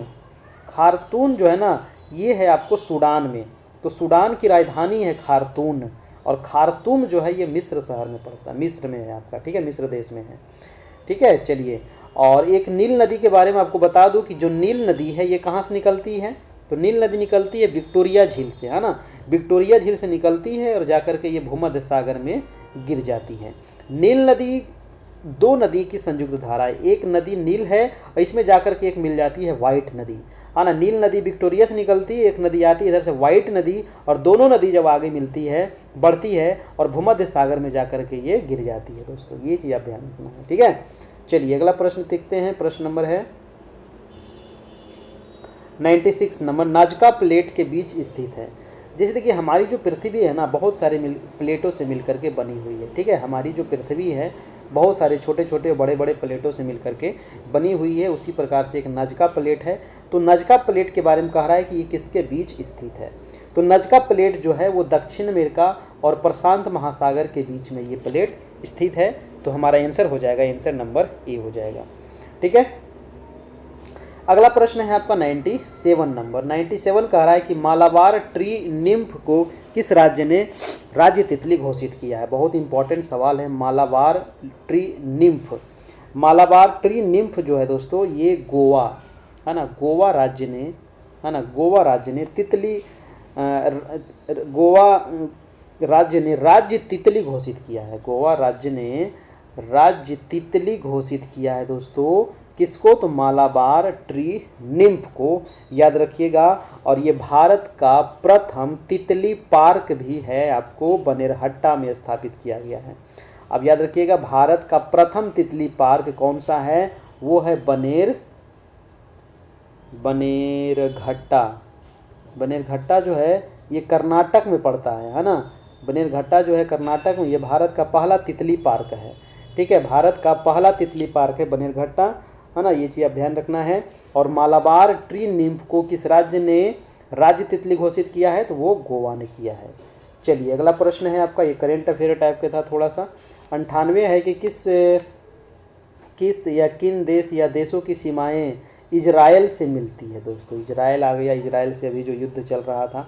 खार्तून जो है ना ये है आपको सूडान में, तो सूडान की राजधानी है खार्तून और खार्तूम जो है ये मिस्र शहर में पड़ता है, मिस्र में है आपका, ठीक है, मिस्र देश में है, ठीक है। चलिए, और एक नील नदी के बारे में आपको बता दूं कि जो नील नदी है ये कहाँ से निकलती है, तो नील नदी निकलती है विक्टोरिया झील से, है ना, विक्टोरिया झील से निकलती है और जाकर के ये भूमध्य सागर में गिर जाती है। नील नदी दो नदी की संयुक्त धारा है, एक नदी नील है और इसमें जाकर के एक मिल जाती है वाइट नदी, है ना। नील नदी विक्टोरिया से निकलती है, एक नदी आती है इधर से वाइट नदी, और दोनों नदी जब आगे मिलती है, बढ़ती है और भूमध्य सागर में जाकर के ये गिर जाती है दोस्तों, ये चीज़ आप ध्यान रखना है, ठीक है। चलिए अगला प्रश्न देखते हैं, प्रश्न नंबर है 96 नंबर। नाजका प्लेट के बीच स्थित है। जैसे देखिए हमारी जो पृथ्वी है ना बहुत सारे प्लेटों से मिलकर के बनी हुई है, ठीक है। हमारी जो पृथ्वी है बहुत सारे छोटे छोटे बड़े बड़े प्लेटों से मिलकर के बनी हुई है, उसी प्रकार से एक नजका प्लेट है। तो नजका प्लेट के बारे में कह रहा है कि ये किसके बीच स्थित है, तो नजका प्लेट जो है वो दक्षिण अमेरिका और प्रशांत महासागर के बीच में ये प्लेट स्थित है। तो हमारा आंसर हो जाएगा, आंसर नंबर ए हो जाएगा, ठीक है। अगला प्रश्न है आपका 97 नंबर। 97 कह रहा है कि मालाबार ट्री निम्फ को किस राज्य ने राज्य तितली घोषित किया है। बहुत इंपॉर्टेंट सवाल है। Malabar tree nymph, Malabar tree nymph जो है दोस्तों ये गोवा, है ना, गोवा राज्य ने, है ना, गोवा राज्य ने तितली गोवा राज्य ने राज्य तितली घोषित किया है। गोवा राज्य ने राज्य तितली घोषित किया है दोस्तों, किसको, तो मालाबार ट्री निम्फ को, याद रखिएगा। और ये भारत का प्रथम तितली पार्क भी है, आपको बनेरहट्टा में स्थापित किया गया है। अब याद रखिएगा भारत का प्रथम तितली पार्क कौन सा है, वो है बनेरघट्टा। बनेरघट्टा जो है ये कर्नाटक में पड़ता है ना, बनेरघट्टा जो है कर्नाटक में, ये भारत का पहला तितली पार्क है, ठीक है। भारत का पहला तितली पार्क है बनेरघट्टा, है ना, ये चीज़ आप ध्यान रखना है। और मालाबार ट्री निम्फ को किस राज्य ने राज्य तितली घोषित किया है, तो वो गोवा ने किया है। चलिए अगला प्रश्न है आपका, ये करेंट अफेयर टाइप का था थोड़ा सा। 98 है कि किस या किन देश या देशों की सीमाएं इजराइल से मिलती है दोस्तों। इजराइल आ गया, इजराइल से अभी जो युद्ध चल रहा था,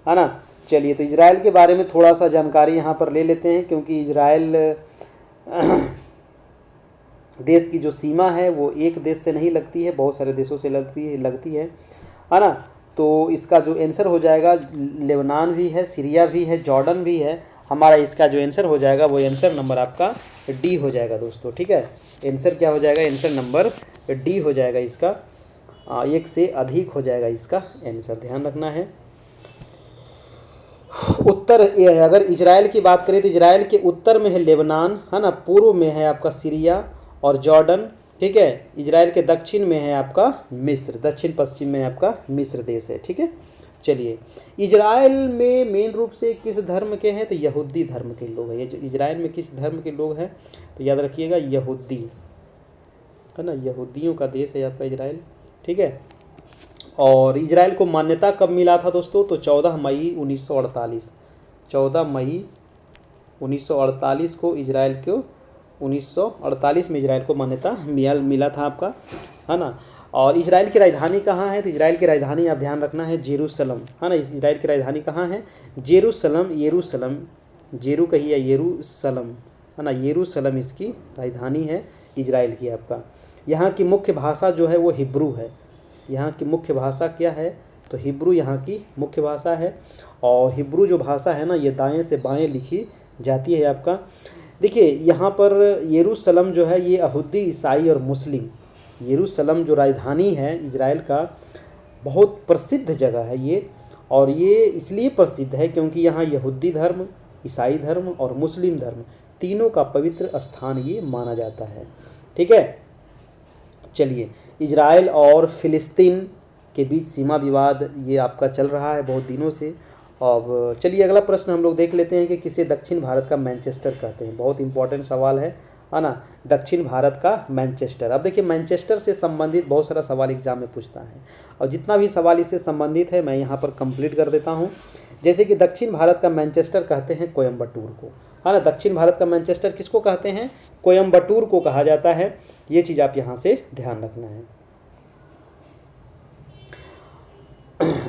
है ना। चलिए तो इजराइल के बारे में थोड़ा सा जानकारी यहाँ पर ले लेते हैं, क्योंकि इजराइल देश की जो सीमा है वो एक देश से नहीं लगती है, बहुत सारे देशों से लगती है ना। तो इसका जो आंसर हो जाएगा, लेबनान भी है, सीरिया भी है, जॉर्डन भी है। हमारा इसका जो आंसर हो जाएगा वो आंसर नंबर आपका डी हो जाएगा दोस्तों, ठीक है। आंसर क्या हो जाएगा, आंसर नंबर डी हो जाएगा इसका, एक से अधिक हो जाएगा इसका आंसर, ध्यान रखना है। उत्तर, अगर इजराइल की बात करें तो इजराइल के उत्तर में है लेबनान, है ना, पूर्व में है आपका सीरिया और जॉर्डन, ठीक है। इजराइल के दक्षिण में है आपका मिस्र, दक्षिण पश्चिम में आपका मिस्र देश है, ठीक है। चलिए, इजराइल में मेन रूप से किस धर्म के हैं? तो यहूदी धर्म के लोग हैं। ये जो इजराइल में किस धर्म के लोग हैं? तो याद रखिएगा यहूदी, है ना, यहूदियों का देश है आपका इजराइल। ठीक है, और इजराइल को मान्यता कब मिला था दोस्तों? तो 14 मई 1948, 14 मई 1948 को इजराइल को 1948 में इजराइल को मान्यता मिला था आपका, है ना। और इजराइल की राजधानी कहाँ है? तो इजराइल की राजधानी आप ध्यान रखना है जेरूशलम, है ना। इजराइल की राजधानी कहाँ है? जेरूशलम, येरूशलम, जेरू कही है येरूशलम, है ना, येरूशलम इसकी राजधानी है इजराइल की आपका। यहाँ की मुख्य भाषा जो है वो हिब्रू है। यहाँ की मुख्य भाषा क्या है? तो हिब्रू यहाँ की मुख्य भाषा है। और हिब्रू जो भाषा है ना, ये दाएं से बाएं लिखी जाती है आपका। देखिए यहाँ पर येरूशलम जो है ये यहूदी, ईसाई और मुस्लिम, येरूशलम जो राजधानी है इजराइल का, बहुत प्रसिद्ध जगह है ये। और ये इसलिए प्रसिद्ध है क्योंकि यहाँ यहूदी धर्म, ईसाई धर्म और मुस्लिम धर्म तीनों का पवित्र स्थान ये माना जाता है। ठीक है, चलिए, इजराइल और फिलिस्तीन के बीच सीमा विवाद ये आपका चल रहा है बहुत दिनों से। अब चलिए अगला प्रश्न हम लोग देख लेते हैं कि किसे दक्षिण भारत का मैनचेस्टर कहते हैं। बहुत इंपॉर्टेंट सवाल है ना, दक्षिण भारत का मैनचेस्टर। अब देखिए मैनचेस्टर से संबंधित बहुत सारा सवाल एग्जाम में पूछता है, और जितना भी सवाल इससे संबंधित है मैं यहाँ पर कंप्लीट कर देता हूँ। जैसे कि दक्षिण भारत का मैनचेस्टर कहते हैं कोयम्बटूर को, है ना। दक्षिण भारत का मैनचेस्टर किसको कहते हैं? कोयम्बटूर को कहा जाता है। ये चीज़ आप यहाँ से ध्यान रखना है।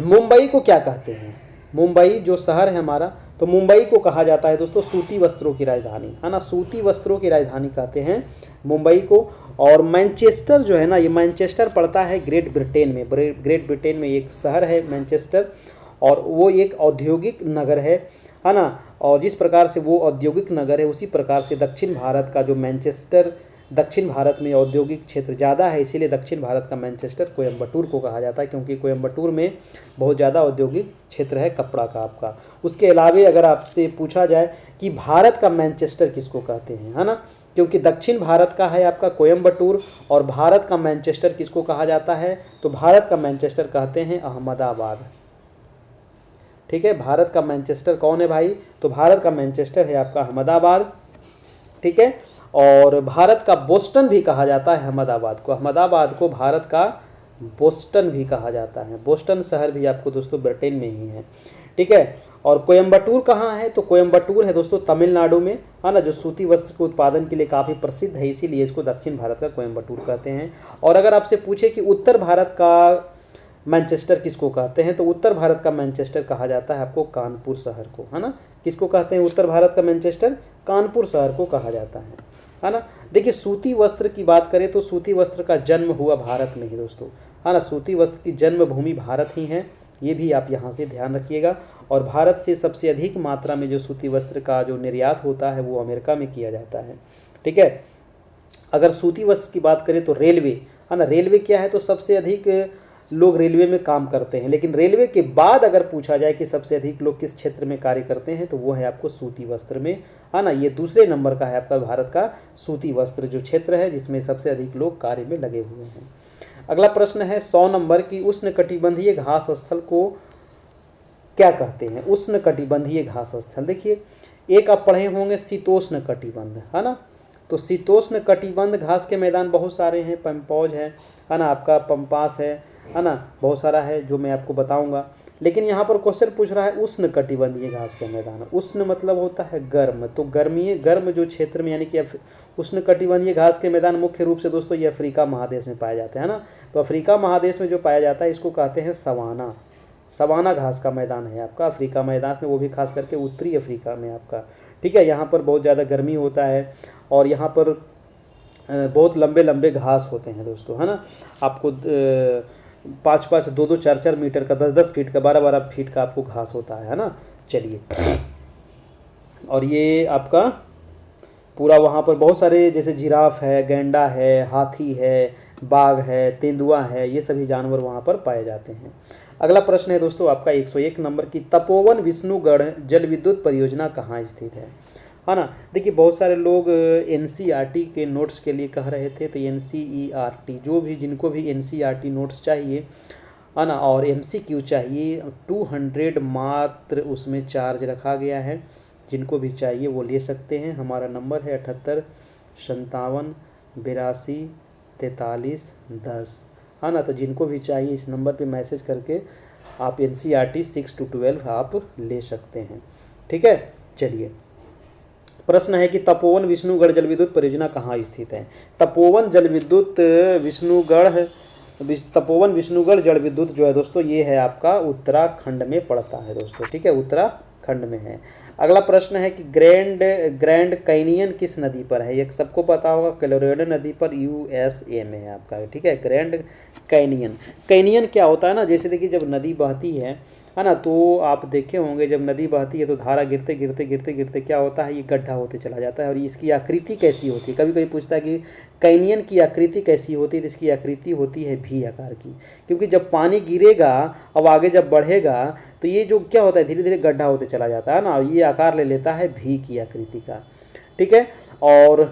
मुंबई को क्या कहते हैं? मुंबई जो शहर है हमारा, तो मुंबई को कहा जाता है दोस्तों सूती वस्त्रों की राजधानी, है ना। सूती वस्त्रों की राजधानी कहते हैं मुंबई को। और मैनचेस्टर जो है ना, ये मैनचेस्टर पड़ता है ग्रेट ब्रिटेन में। ग्रेट ब्रिटेन में एक शहर है मैनचेस्टर, और वो एक औद्योगिक नगर है ना। और जिस प्रकार से वो औद्योगिक नगर है उसी प्रकार से दक्षिण भारत का जो मैनचेस्टर, दक्षिण भारत में औद्योगिक क्षेत्र ज़्यादा है, इसीलिए दक्षिण भारत का मैनचेस्टर कोयम्बटूर को कहा जाता है, क्योंकि कोयम्बटूर में बहुत ज़्यादा औद्योगिक क्षेत्र है कपड़ा का आपका। उसके अलावे अगर आपसे पूछा जाए कि भारत का मैनचेस्टर किसको कहते हैं, है ना, क्योंकि दक्षिण भारत का है आपका कोयम्बटूर, और भारत का मैनचेस्टर किसको कहा जाता है? तो भारत का मैनचेस्टर कहते हैं अहमदाबाद। ठीक है, भारत का मैनचेस्टर कौन है भाई? तो भारत का मैनचेस्टर है आपका अहमदाबाद। ठीक है, और भारत का बोस्टन भी कहा जाता है अहमदाबाद को। अहमदाबाद को भारत का बोस्टन भी कहा जाता है। बोस्टन शहर भी आपको दोस्तों ब्रिटेन में ही है। ठीक है, और कोयम्बटूर कहाँ है? तो कोयम्बटूर है दोस्तों तमिलनाडु में, है ना, जो सूती वस्त्र के उत्पादन के लिए काफ़ी प्रसिद्ध है, इसीलिए इसको दक्षिण भारत का कोयम्बटूर कहते हैं। और अगर आपसे पूछे कि उत्तर भारत का मैनचेस्टर किसको कहते हैं, तो उत्तर भारत का मैनचेस्टर कहा जाता है आपको कानपुर शहर को, है ना। किसको कहते हैं उत्तर भारत का मैनचेस्टर? कानपुर शहर को कहा जाता है ना। देखिए सूती वस्त्र की बात करें तो सूती वस्त्र का जन्म हुआ भारत में ही दोस्तों, है ना। सूती वस्त्र की जन्मभूमि भारत ही है, ये भी आप यहाँ से ध्यान रखिएगा। और भारत से सबसे अधिक मात्रा में जो सूती वस्त्र का जो निर्यात होता है वो अमेरिका में किया जाता है। ठीक है, अगर सूती वस्त्र की बात करें तो रेलवे, है ना, रेलवे क्या है? तो सबसे अधिक लोग रेलवे में काम करते हैं, लेकिन रेलवे के बाद अगर पूछा जाए कि सबसे अधिक लोग किस क्षेत्र में कार्य करते हैं, तो वो है आपको सूती वस्त्र में, है ना। ये दूसरे नंबर का है आपका भारत का सूती वस्त्र जो क्षेत्र है, जिसमें सबसे अधिक लोग कार्य में लगे हुए हैं। अगला प्रश्न है 100 नंबर की, उष्णकटिबंधीय घास स्थल को क्या कहते हैं? उष्णकटिबंधीय घास स्थल, देखिए एक आप पढ़े होंगे शीतोष्ण कटिबंध, है ना। तो शीतोष्ण कटिबंध घास के मैदान बहुत सारे हैं, पम्पौज है ना, आपका पम्पास है ना, बहुत सारा है जो मैं आपको बताऊंगा। लेकिन यहाँ पर क्वेश्चन पूछ रहा है उष्ण कटिबंधीय घास का मैदान। उष्ण मतलब होता है गर्म, तो गर्म जो क्षेत्र में, यानी कि उष्ण कटिबंधीय घास के मैदान मुख्य रूप से दोस्तों ये अफ्रीका महादेश में पाए जाते हैं ना। तो अफ्रीका महादेश में जो पाया जाता है इसको कहते हैं सवाना। सवाना घास का मैदान है आपका अफ्रीका मैदान में, वो भी खास करके उत्तरी अफ्रीका में आपका। ठीक है, यहाँ पर बहुत ज़्यादा गर्मी होता है और यहाँ पर बहुत लंबे लंबे घास होते हैं दोस्तों, है ना। आपको 5-5, 2-2, 4-4 मीटर का, 10-10 फीट का, 12-12 फीट का आपको घास होता है ना। चलिए, और ये आपका पूरा वहाँ पर बहुत सारे जैसे जिराफ है, गैंडा है, हाथी है, बाघ है, तेंदुआ है, ये सभी जानवर वहाँ पर पाए जाते हैं। अगला प्रश्न है दोस्तों आपका 101 नंबर की, तपोवन विष्णुगढ़ जल विद्युत परियोजना कहाँ स्थित है ना। देखिए बहुत सारे लोग एनसीईआरटी के नोट्स के लिए कह रहे थे, तो एनसीईआरटी जो भी, जिनको भी एनसीईआरटी नोट्स चाहिए है ना। और MCQ चाहिए 200 मात्र उसमें चार्ज रखा गया है। जिनको भी चाहिए वो ले सकते हैं। हमारा नंबर है 7857824310, है ना। तो जिनको भी चाहिए इस नंबर पे मैसेज करके आप NCERT 6 to 12 आप ले सकते हैं। ठीक है, चलिए। प्रश्न है कि तपोवन विष्णुगढ़ जल विद्युत परियोजना कहाँ स्थित है। तपोवन विष्णुगढ़ जल विद्युत जो है दोस्तों, ये है आपका उत्तराखंड में पड़ता है दोस्तों। ठीक है, उत्तराखंड में है। अगला प्रश्न है कि ग्रैंड कैनियन किस नदी पर है। ये सबको पता होगा, कोलोराडो नदी पर, USA में है आपका। ठीक है, ग्रैंड कैनियन क्या होता है ना, जैसे देखिए जब नदी बहती है ना, तो आप देखे होंगे जब नदी बहती है तो धारा गिरते गिरते गिरते गिरते क्या होता है, ये गड्ढा होते चला जाता है। और इसकी आकृति कैसी होती है, कभी कभी पूछता है कि कैनियन की आकृति कैसी होती है, तो इसकी आकृति होती है V आकार की। क्योंकि जब पानी गिरेगा और आगे जब बढ़ेगा तो ये जो क्या होता है, धीरे धीरे गड्ढा होते चला जाता है ना, ये आकार ले लेता है V की आकृति का। ठीक है, और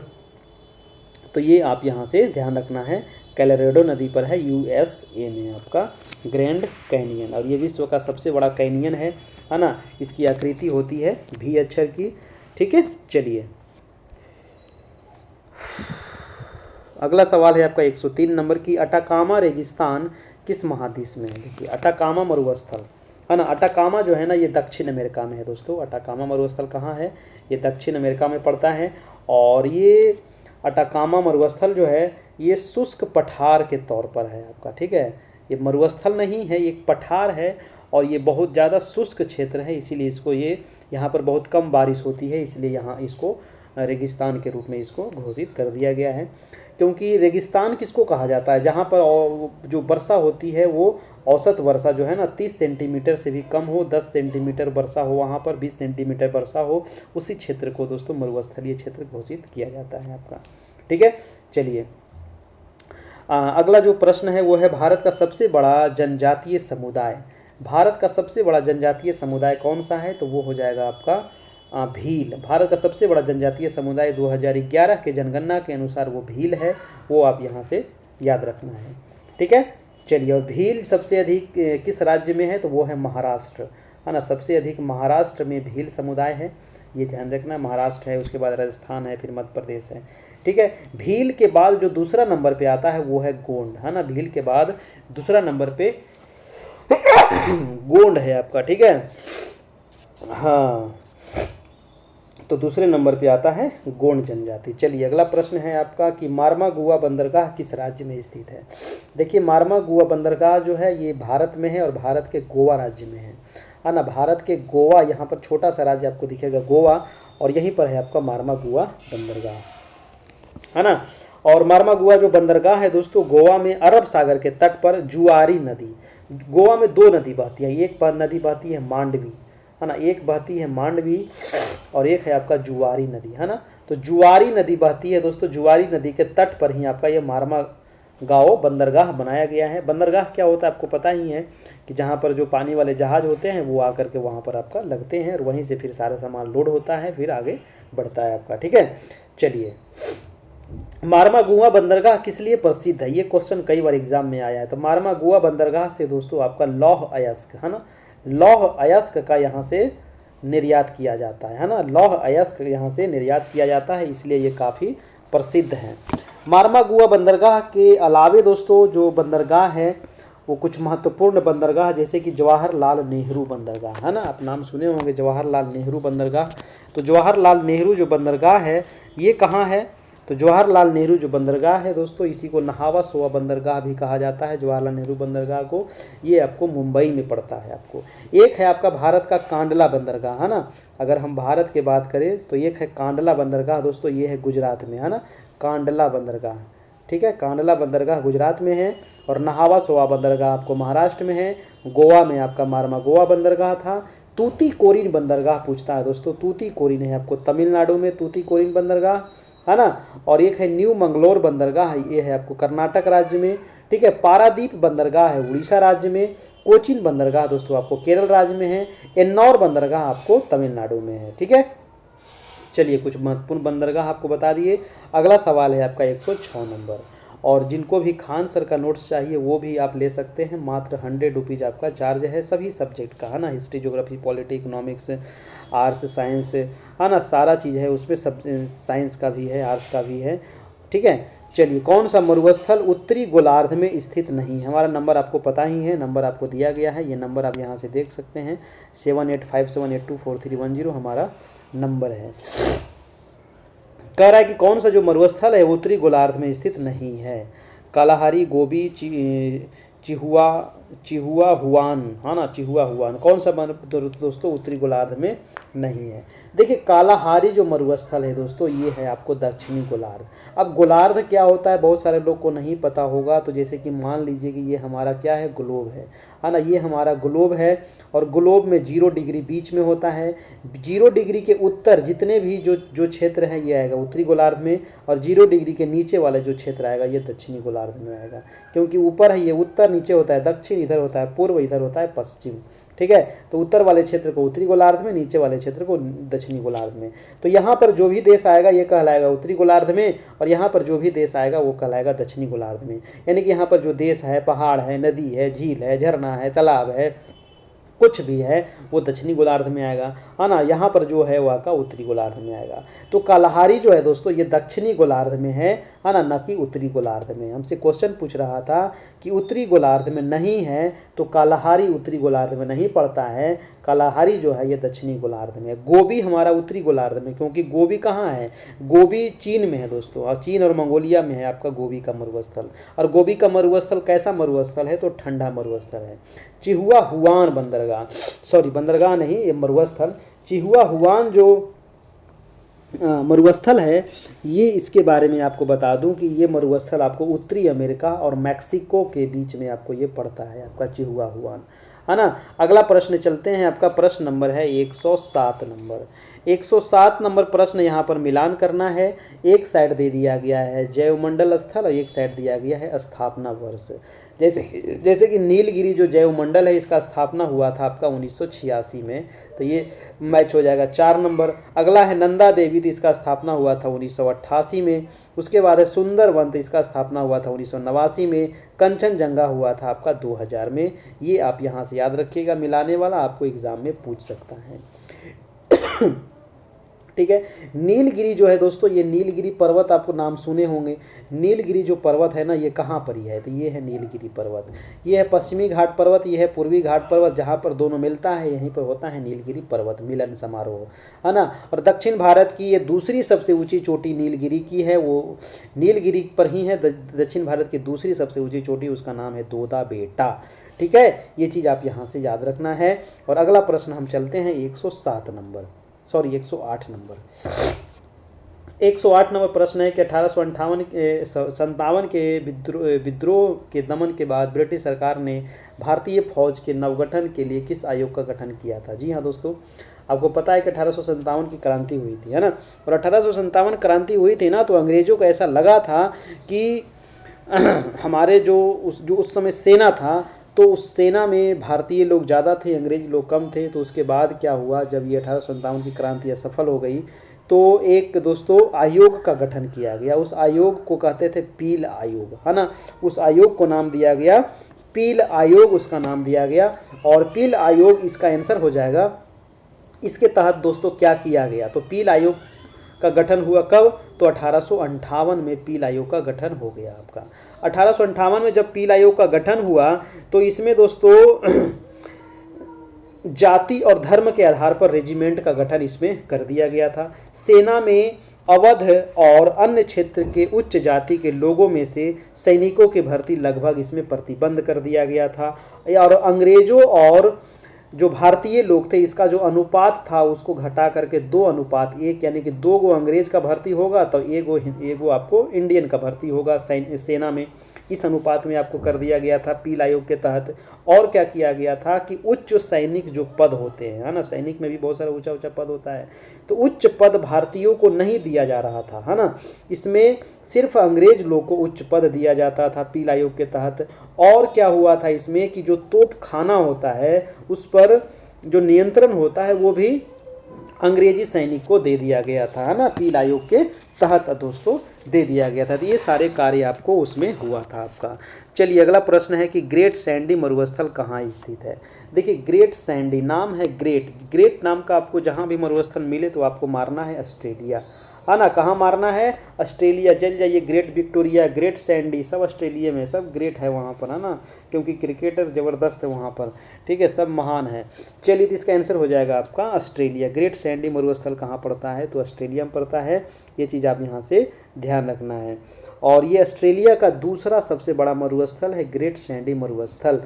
तो ये आप यहाँ से ध्यान रखना है, कोलोराडो नदी पर है, USA में आपका ग्रैंड कैनियन। और ये विश्व का सबसे बड़ा कैनियन है ना। इसकी आकृति होती है V अक्षर की। ठीक है, चलिए अगला सवाल है आपका 103 नंबर की, अटाकामा रेगिस्तान किस महाद्वीप में है। देखिए अटाकामा मरुस्थल, है ना। अटाकामा जो है ना, ये दक्षिण अमेरिका में है दोस्तों। अटाकामा मरुस्थल कहाँ है, ये दक्षिण अमेरिका में पड़ता है। और ये अटाकामा मरुस्थल जो है ये शुष्क पठार के तौर पर है आपका। ठीक है, ये मरुस्थल नहीं है, ये एक पठार है और ये बहुत ज़्यादा शुष्क क्षेत्र है, इसीलिए इसको ये यहाँ पर बहुत कम बारिश होती है, इसलिए यहाँ इसको रेगिस्तान के रूप में इसको घोषित कर दिया गया है। क्योंकि रेगिस्तान किसको कहा जाता है, जहाँ पर जो वर्षा होती है वो औसत वर्षा जो है ना 30 सेंटीमीटर से भी कम हो, 10 सेंटीमीटर वर्षा हो, वहाँ पर 20 सेंटीमीटर वर्षा हो, उसी क्षेत्र को दोस्तों मरुस्थलीय क्षेत्र घोषित किया जाता है आपका। ठीक है, चलिए अगला जो प्रश्न है वो है, भारत का सबसे बड़ा जनजातीय समुदाय। भारत का सबसे बड़ा जनजातीय समुदाय कौन सा है, तो वो हो जाएगा आपका भील। भारत का सबसे बड़ा जनजातीय समुदाय 2011 के जनगणना के अनुसार वो भील है, वो आप यहाँ से याद रखना है। ठीक है, चलिए। और भील सबसे अधिक किस राज्य में है, तो वो है महाराष्ट्र, है ना। सबसे अधिक महाराष्ट्र में भील समुदाय है, ये ध्यान रखना। महाराष्ट्र है, उसके बाद राजस्थान है, फिर मध्य प्रदेश है। ठीक है, भील के बाद जो दूसरा नंबर पे आता है वो है गोंड, है ना। भील के बाद दूसरा नंबर पे गोंड है आपका। ठीक है, हाँ, तो दूसरे नंबर पे आता है गोंड जनजाति। चलिए अगला प्रश्न है आपका कि मार्मागुआ बंदरगाह किस राज्य में स्थित है। देखिए मार्मागुआ बंदरगाह जो है ये भारत में है और भारत के गोवा राज्य में है ना। भारत के गोवा, यहाँ पर छोटा सा राज्य आपको दिखेगा गोवा, और यहीं पर है आपका मार्मागुआ बंदरगाह, है ना। और मार्मागुआ जो बंदरगाह है दोस्तों, गोवा में अरब सागर के तट पर जुआरी नदी, गोवा में 2 नदी बहती है, एक नदी बहती है मांडवी, है ना, एक बहती है मांडवी और एक है आपका जुआरी नदी, है ना। तो जुआरी नदी बहती है दोस्तों, जुआरी नदी के तट पर ही आपका ये मार्मागुआ बंदरगाह बनाया गया है। बंदरगाह क्या होता है आपको पता ही है कि जहाँ पर जो पानी वाले जहाज होते हैं वो आकर के वहाँ पर आपका लगते हैं और वहीं से फिर सारा सामान लोड होता है, फिर आगे बढ़ता है आपका। ठीक है, चलिए मार्मागुआ बंदरगाह किस लिए प्रसिद्ध है, ये क्वेश्चन कई बार एग्जाम में आया है। तो मार्मागुआ बंदरगाह से दोस्तों आपका लौह अयस्क, है ना, लौह अयस्क का यहाँ से निर्यात किया जाता है ना। लौह अयस्क यहाँ से निर्यात किया जाता है, इसलिए ये काफ़ी प्रसिद्ध है। मार्मागुआ बंदरगाह के अलावे दोस्तों जो बंदरगाह है वो कुछ महत्वपूर्ण बंदरगाह जैसे कि जवाहरलाल नेहरू बंदरगाह, है ना, आप नाम सुने होंगे जवाहरलाल नेहरू बंदरगाह। तो जवाहरलाल नेहरू जो बंदरगाह है ये कहाँ है, तो जवाहरलाल नेहरू जो बंदरगाह है दोस्तों, इसी को नहावा सोवा बंदरगाह भी कहा जाता है, जवाहरलाल नेहरू बंदरगाह को। ये आपको मुंबई में पड़ता है आपको। एक है आपका भारत का कांडला बंदरगाह, है ना। अगर हम भारत की बात करें तो एक है कांडला बंदरगाह दोस्तों, ये है गुजरात में, है ना, कांडला बंदरगाह। ठीक है, कांडला बंदरगाह गुजरात में है और नहावा सोवा बंदरगाह आपको महाराष्ट्र में है। गोवा में आपका मार्मागुआ बंदरगाह था। तूतीकोरिन बंदरगाह पूछता है दोस्तों, तूतीकोरिन है आपको तमिलनाडु में, तूतीकोरिन बंदरगाह, है ना। और एक है न्यू मंगलोर बंदरगाह, ये है आपको कर्नाटक राज्य में। ठीक है, पारादीप बंदरगाह है उड़ीसा राज्य में। कोचीन बंदरगाह दोस्तों आपको केरल राज्य में है। एन्नौर बंदरगाह आपको तमिलनाडु में है। ठीक है, चलिए कुछ महत्वपूर्ण बंदरगाह आपको बता दिए। अगला सवाल है आपका 106 नंबर, और जिनको भी खान सर का नोट्स चाहिए वो भी आप ले सकते हैं, मात्र 100 रुपीज़ आपका चार्ज है सभी सब्जेक्ट का, है ना। History, geography, polity, economics, arts, science, है ना, सारा चीज़ है उसमें, सब साइंस का भी है, आर्ट्स का भी है, ठीक है। चलिए, कौन सा मरुस्थल उत्तरी गोलार्ध में स्थित नहीं है? हमारा नंबर आपको पता ही है, नंबर आपको दिया गया है, ये नंबर आप यहाँ से देख सकते हैं, 7857824310 हमारा नंबर है। कह रहा है कि कौन सा जो मरुस्थल है उत्तरी गोलार्ध में स्थित नहीं है? कालाहारी, गोबी, चिहुआ हुआन, हाँ ना, चिहुआ हुआन, कौन सा दोस्तों उत्तरी गोलार्ध में नहीं है? देखिए, कालाहारी जो मरुस्थल है दोस्तों, ये है आपको दक्षिणी गोलार्ध। अब गोलार्ध क्या होता है बहुत सारे लोग को नहीं पता होगा, तो जैसे कि मान लीजिए कि ये हमारा क्या है, ग्लोब है ना, ये हमारा ग्लोब है, और ग्लोब में 0 डिग्री बीच में होता है। 0 डिग्री के उत्तर जितने भी जो क्षेत्र है ये आएगा उत्तरी गोलार्ध में, और 0 डिग्री के नीचे वाला जो क्षेत्र आएगा ये दक्षिणी गोलार्ध में आएगा, क्योंकि ऊपर है ये उत्तर, नीचे होता है दक्षिण, इधर होता है पूर्व, इधर होता है पश्चिम, ठीक है। तो उत्तर वाले क्षेत्र को उत्तरी गोलार्ध में, नीचे वाले क्षेत्र को दक्षिणी गोलार्ध में। तो यहाँ पर जो भी देश आएगा ये कहलाएगा उत्तरी गोलार्ध में, और यहाँ पर जो भी देश आएगा वो कहलाएगा दक्षिणी गोलार्ध में। यानी कि यहाँ पर जो देश है, पहाड़ है, नदी है, झील है, झरना है, तालाब है, कुछ भी है वो दक्षिणी गोलार्ध में आएगा, है ना। यहाँ पर जो है वो आपका उत्तरी गोलार्ध में आएगा। तो कालाहारी जो है दोस्तों ये दक्षिणी गोलार्ध में है ना, न कि उत्तरी गोलार्ध में। हमसे क्वेश्चन पूछ रहा था कि उत्तरी गोलार्ध में नहीं है, तो कालाहारी उत्तरी गोलार्ध में नहीं पड़ता है, कालाहारी जो है ये दक्षिणी गोलार्ध में है। गोबी हमारा उत्तरी गोलार्ध में, क्योंकि गोबी कहाँ है, गोबी चीन में है दोस्तों, और चीन और मंगोलिया में है आपका गोबी का मरुस्थल। और गोबी का मरुस्थल कैसा मरुस्थल है, तो ठंडा मरुस्थल है। चिहुआ हुआन बंदरगाह, सॉरी बंदरगाह नहीं, ये मरुस्थल चिहुआ हुआन जो मरुस्थल है, ये इसके बारे में आपको बता दूं कि ये मरुस्थल आपको उत्तरी अमेरिका और मैक्सिको के बीच में आपको ये पड़ता है, आपका चिहुआ हुआन, है ना। अगला प्रश्न चलते हैं, आपका प्रश्न नंबर है 107 नंबर। 107 नंबर प्रश्न यहाँ पर मिलान करना है। एक साइड दे दिया गया है जैवमंडल स्थल और एक साइड दिया गया है स्थापना वर्ष। जैसे कि नीलगिरी जो जैवमंडल है इसका स्थापना हुआ था आपका 1986 में, तो ये मैच हो जाएगा 4 नंबर। अगला है नंदा देवी, तो इसका स्थापना हुआ था 1988 में। उसके बाद है सुंदरवन, तो इसका स्थापना हुआ था 1989 में। कंचनजंगा हुआ था आपका 2000 में। ये आप यहाँ से याद रखिएगा, मिलाने वाला आपको एग्जाम में पूछ सकता है। ठीक है। नीलगिरी जो है दोस्तों, ये नीलगिरी पर्वत आपको नाम सुने होंगे। नीलगिरी जो पर्वत है ना, ये कहाँ पर ही है, तो ये है नीलगिरी पर्वत। ये है पश्चिमी घाट पर्वत, ये है पूर्वी घाट पर्वत, जहाँ पर दोनों मिलता है यहीं पर होता है नीलगिरी पर्वत मिलन समारोह, है ना। और दक्षिण भारत की ये दूसरी सबसे ऊंची चोटी नीलगिरी की है, वो नीलगिरी पर ही है। दक्षिण भारत की दूसरी सबसे ऊंची चोटी, उसका नाम है दोदा बेटा। ठीक है, ये चीज़ आप यहाँ से याद रखना है। और अगला प्रश्न हम चलते हैं 107 नंबर, सॉरी 108 नंबर। 108 नंबर प्रश्न है कि 1857 के विद्रोह के दमन के बाद ब्रिटिश सरकार ने भारतीय फौज के नवगठन के लिए किस आयोग का गठन किया था? जी हाँ दोस्तों, आपको पता है कि 1857 की क्रांति हुई थी, है ना। और 1857 क्रांति हुई थी ना, तो अंग्रेजों को ऐसा लगा था कि हमारे जो उस समय सेना था, तो उस सेना में भारतीय लोग ज़्यादा थे, अंग्रेज लोग कम थे। तो उसके बाद क्या हुआ, जब ये 1857 की क्रांति असफल हो गई, तो एक दोस्तों आयोग का गठन किया गया। उस आयोग को कहते थे पील आयोग, है ना। उस आयोग को नाम दिया गया पील आयोग, उसका नाम दिया गया। और पील आयोग इसका आंसर हो जाएगा। इसके तहत दोस्तों क्या किया गया, तो पील आयोग का गठन हुआ कब, तो 1858 में पील आयोग का गठन हो गया आपका। 1858 में जब पील आयोग का गठन हुआ, तो इसमें दोस्तों जाति और धर्म के आधार पर रेजिमेंट का गठन इसमें कर दिया गया था। सेना में अवध और अन्य क्षेत्र के उच्च जाति के लोगों में से सैनिकों की भर्ती लगभग इसमें प्रतिबंध कर दिया गया था। और अंग्रेजों और जो भारतीय लोग थे, इसका जो अनुपात था उसको घटा करके 2:1, यानी कि 2 गो अंग्रेज का भर्ती होगा तो एगो आपको इंडियन का भर्ती होगा सेना में। इस अनुपात में आपको कर दिया गया था पील आयोग के तहत। और क्या किया गया था कि उच्च सैनिक जो पद होते हैं, है ना, सैनिक में भी बहुत सारा ऊंचा ऊंचा पद होता है, तो उच्च पद भारतीयों को नहीं दिया जा रहा था, है ना। इसमें सिर्फ अंग्रेज लोग को उच्च पद दिया जाता था पील आयोग के तहत। और क्या हुआ था इसमें कि जो तोप खाना होता है उस पर जो नियंत्रण होता है वो भी अंग्रेजी सैनिक को दे दिया गया था, है ना, पील आयोग के तहत दोस्तों दे दिया गया था। तो ये सारे कार्य आपको उसमें हुआ था आपका। चलिए अगला प्रश्न है कि ग्रेट सैंडी मरुस्थल कहाँ स्थित है। देखिए ग्रेट सैंडी नाम है, ग्रेट नाम का आपको जहाँ भी मरुस्थल मिले तो आपको मारना है ऑस्ट्रेलिया, है ना। कहाँ मारना है? ऑस्ट्रेलिया। चल जाइए, ग्रेट विक्टोरिया, ग्रेट सैंडी, सब ऑस्ट्रेलिया में, सब ग्रेट है वहाँ पर, है ना, क्योंकि क्रिकेटर ज़बरदस्त है वहाँ पर, ठीक है, सब महान है। चलिए तो इसका आंसर हो जाएगा आपका ऑस्ट्रेलिया। ग्रेट सैंडी मरुस्थल कहाँ पड़ता है? तो ऑस्ट्रेलिया में पड़ता है। ये चीज़ आप यहाँ से ध्यान रखना है। और ये ऑस्ट्रेलिया का दूसरा सबसे बड़ा मरुस्थल है ग्रेट सैंडी मरुस्थल।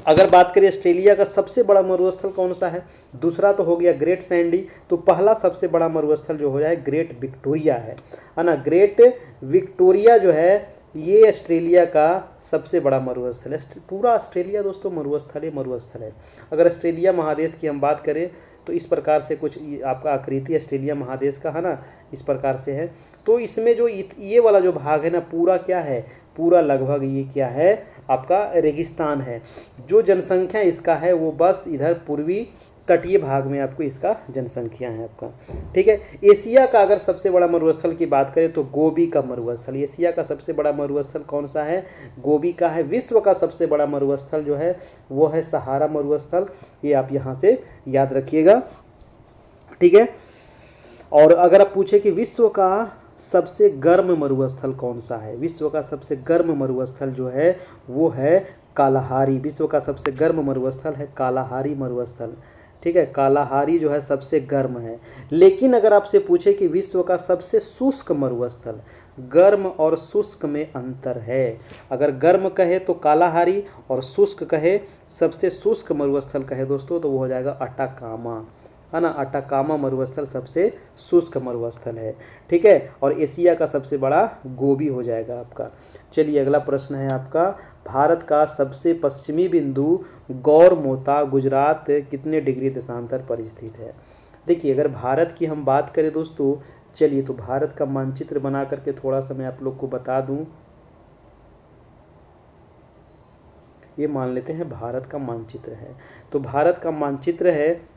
अगर बात करें ऑस्ट्रेलिया का सबसे बड़ा मरुस्थल कौन सा है, दूसरा तो हो गया ग्रेट सैंडी, तो पहला सबसे बड़ा मरुस्थल जो हो जाए ग्रेट विक्टोरिया है ना। ग्रेट विक्टोरिया जो है ये ऑस्ट्रेलिया का सबसे बड़ा मरुस्थल है। पूरा ऑस्ट्रेलिया दोस्तों मरुस्थल है। अगर ऑस्ट्रेलिया महादेश की हम बात करें तो इस प्रकार से कुछ आपका आकृति ऑस्ट्रेलिया महादेश का, है ना, इस प्रकार से है। तो इसमें जो ये वाला जो भाग है ना, पूरा क्या है, पूरा लगभग ये क्या है आपका रेगिस्तान है। जो जनसंख्या इसका है वो बस इधर पूर्वी तटीय भाग में आपको इसका जनसंख्या है आपका, ठीक है। एशिया का अगर सबसे बड़ा मरुस्थल की बात करें तो गोबी का मरुस्थल, एशिया का सबसे बड़ा मरुस्थल कौन सा है? गोबी का है। विश्व का सबसे बड़ा मरुस्थल जो है वो है सहारा मरुस्थल, ये आप यहाँ से याद रखिएगा, ठीक है। और अगर आप पूछे कि विश्व का सबसे गर्म मरुस्थल कौन सा है, विश्व का सबसे गर्म मरुस्थल जो है वो है कालाहारी। विश्व का सबसे गर्म मरुस्थल है कालाहारी मरुस्थल, ठीक है। कालाहारी जो है सबसे गर्म है। लेकिन अगर आपसे पूछे कि विश्व का सबसे शुष्क मरुस्थल, गर्म और शुष्क में अंतर है। अगर गर्म कहे तो कालाहारी और शुष्क कहे, सबसे शुष्क मरुस्थल कहे दोस्तों, तो वो हो जाएगा अटाकामा, है ना। अटाकामा मरुस्थल सबसे शुष्क मरुस्थल है, ठीक है। और एशिया का सबसे बड़ा गोबी हो जाएगा आपका। चलिए अगला प्रश्न है आपका, भारत का सबसे पश्चिमी बिंदु गौरमोता गुजरात कितने डिग्री देशांतर पर स्थित है? देखिए अगर भारत की हम बात करें दोस्तों, चलिए तो भारत का मानचित्र बना करके थोड़ा सा मैं आप लोग को बता दूं। ये मान लेते हैं भारत का मानचित्र है, तो भारत का मानचित्र है,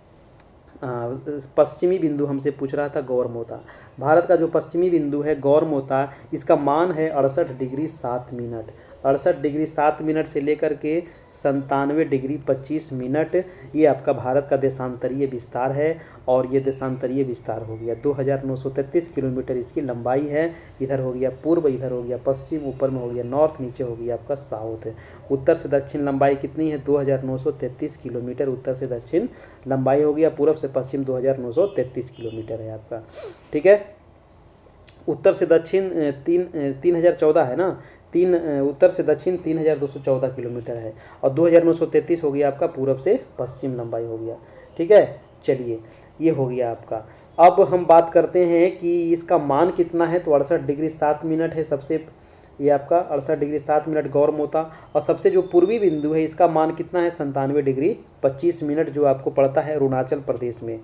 पश्चिमी बिंदु हमसे पूछ रहा था गौरमोता। भारत का जो पश्चिमी बिंदु है गौरमोता, इसका मान है 68 डिग्री 7 मिनट, 68 डिग्री 7 मिनट से लेकर के 97 डिग्री 25 मिनट। ये आपका भारत का देशांतरीय विस्तार है, और ये देशांतरीय विस्तार हो गया 2933 किलोमीटर इसकी लंबाई है। इधर हो गया पूर्व, इधर हो गया पश्चिम, ऊपर में हो गया नॉर्थ, नीचे हो गया आपका साउथ। उत्तर से दक्षिण लंबाई कितनी है? 2933 किलोमीटर उत्तर से दक्षिण लंबाई हो गया। पूर्व से पश्चिम 2933 किलोमीटर है आपका, ठीक है। उत्तर से दक्षिण 3014 है ना, उत्तर से दक्षिण 3214 किलोमीटर है, और 2933 हो गया आपका पूरब से पश्चिम लंबाई हो गया, ठीक है। चलिए ये हो गया आपका। अब हम बात करते हैं कि इसका मान कितना है, तो 68 डिग्री 7 मिनट है सबसे, ये आपका 68 डिग्री 7 मिनट गौरमोता। और सबसे जो पूर्वी बिंदु है इसका मान कितना है? 97 डिग्री 25 मिनट, जो आपको पड़ता है अरुणाचल प्रदेश में,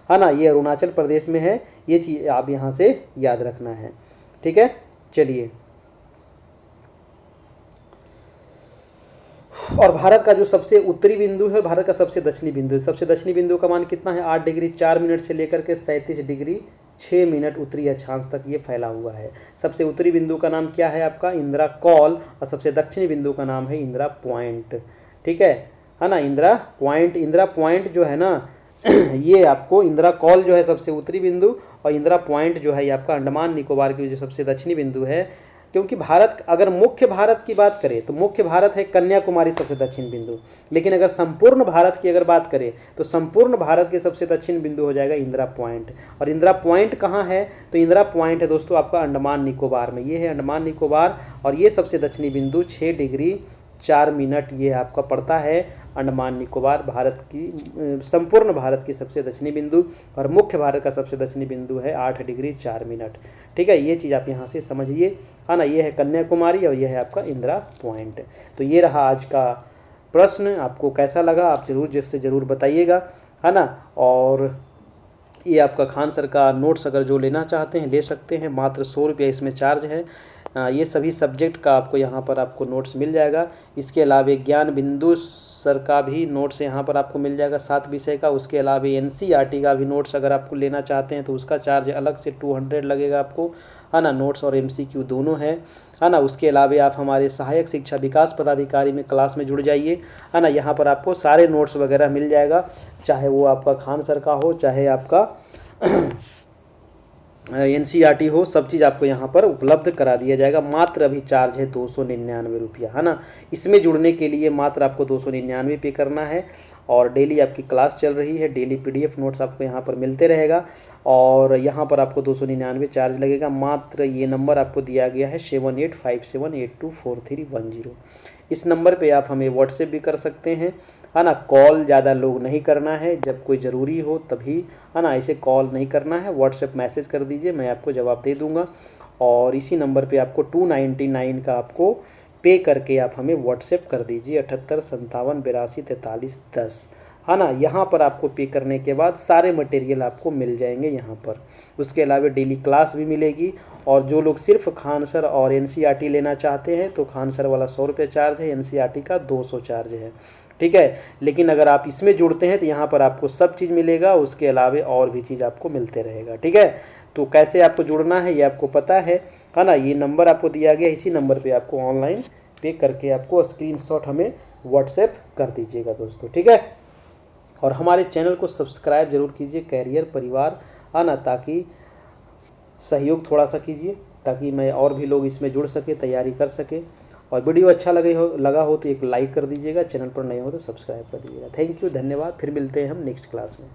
है ना। ये अरुणाचल प्रदेश में है, ये चीज़ आप यहाँ से याद रखना है, ठीक है। चलिए और भारत का जो सबसे उत्तरी बिंदु है, भारत का सबसे दक्षिणी बिंदु है, सबसे दक्षिणी बिंदु का मान कितना है? 8 डिग्री 4 मिनट से लेकर के 37 डिग्री 6 मिनट उत्तरी अक्षांश तक ये फैला हुआ है। सबसे उत्तरी बिंदु का नाम क्या है आपका? इंदिरा कॉल, और सबसे दक्षिणी बिंदु का नाम है इंदिरा पॉइंट, ठीक है ना। इंदिरा पॉइंट जो है ना ये आपको इंदिरा कॉल जो है सबसे उत्तरी बिंदु, और इंदिरा पॉइंट जो है ये आपका अंडमान निकोबार की जो सबसे दक्षिणी बिंदु है। क्योंकि भारत, अगर मुख्य भारत की बात करें तो मुख्य भारत है कन्याकुमारी सबसे दक्षिण बिंदु, लेकिन अगर संपूर्ण भारत की अगर बात करें तो संपूर्ण भारत के सबसे दक्षिण बिंदु हो जाएगा इंदिरा पॉइंट। और इंदिरा पॉइंट कहाँ है? तो इंदिरा पॉइंट है दोस्तों आपका अंडमान निकोबार में, ये है अंडमान निकोबार, और ये सबसे दक्षिणी बिंदु 6 डिग्री 4 मिनट ये आपका पड़ता है अंडमान निकोबार, भारत की संपूर्ण भारत की सबसे दक्षिणी बिंदु। और मुख्य भारत का सबसे दक्षिणी बिंदु है 8 डिग्री 4 मिनट, ठीक है। ये चीज़ आप यहाँ से समझिए, है ना। ये है कन्याकुमारी और ये है आपका इंदिरा पॉइंट। तो ये रहा आज का प्रश्न, आपको कैसा लगा आप ज़रूर बताइएगा, है ना। और ये आपका खान सर का नोट्स अगर जो लेना चाहते हैं ले सकते हैं, मात्र 100 रुपये इसमें चार्ज है। ये सभी सब्जेक्ट का आपको यहाँ पर आपको नोट्स मिल जाएगा। इसके अलावा ज्ञान बिंदु सर का भी नोट्स यहाँ पर आपको मिल जाएगा 7 विषय का। उसके अलावा NCERT का भी नोट्स अगर आपको लेना चाहते हैं तो उसका चार्ज अलग से 200 लगेगा आपको, है ना, नोट्स और MCQ दोनों है ना। उसके अलावा आप हमारे सहायक शिक्षा विकास पदाधिकारी में क्लास में जुड़ जाइए, है ना। यहाँ पर आपको सारे नोट्स वगैरह मिल जाएगा, चाहे वो आपका खान सर का हो, चाहे आपका NCERT हो, सब चीज़ आपको यहाँ पर उपलब्ध करा दिया जाएगा। मात्र अभी चार्ज है 299 रुपया, है ना। इसमें जुड़ने के लिए मात्र आपको 299 पे करना है और डेली आपकी क्लास चल रही है, डेली PDF नोट्स आपको यहाँ पर मिलते रहेगा और यहाँ पर आपको 299 चार्ज लगेगा। मात्र ये नंबर आपको दिया गया है 7857824310। इस नंबर पे आप हमें व्हाट्सएप भी कर सकते हैं, है ना। कॉल ज़्यादा लोग नहीं करना है, जब कोई ज़रूरी हो तभी, है ना। ऐसे कॉल नहीं करना है, व्हाट्सएप मैसेज कर दीजिए, मैं आपको जवाब दे दूंगा। और इसी नंबर पे आपको 299 का आपको पे करके आप हमें व्हाट्सएप कर दीजिए 7857824310, है ना। यहाँ पर आपको पे करने के बाद सारे मटेरियल आपको मिल जाएंगे यहाँ पर। उसके अलावा डेली क्लास भी मिलेगी और जो लोग सिर्फ खान सर और NCERT लेना चाहते हैं तो खान सर वाला 100 रुपये चार्ज है, NCERT का 200 चार्ज है, ठीक है। लेकिन अगर आप इसमें जुड़ते हैं तो यहाँ पर आपको सब चीज़ मिलेगा, उसके अलावा और भी चीज़ आपको मिलते रहेगा, ठीक है। तो कैसे आपको जुड़ना है ये आपको पता है ना। ये नंबर आपको दिया गया, इसी नंबर पे आपको ऑनलाइन पे करके आपको स्क्रीनशॉट हमें व्हाट्सएप कर दीजिएगा दोस्तों, ठीक है। और हमारे चैनल को सब्सक्राइब जरूर कीजिए, कैरियर परिवार, है ना, ताकि सहयोग थोड़ा सा कीजिए ताकि मैं और भी लोग इसमें जुड़ सके, तैयारी कर सके। और वीडियो अच्छा लगा हो तो एक लाइक कर दीजिएगा, चैनल पर नए हो तो सब्सक्राइब कर दीजिएगा। थैंक यू, धन्यवाद। फिर मिलते हैं हम नेक्स्ट क्लास में।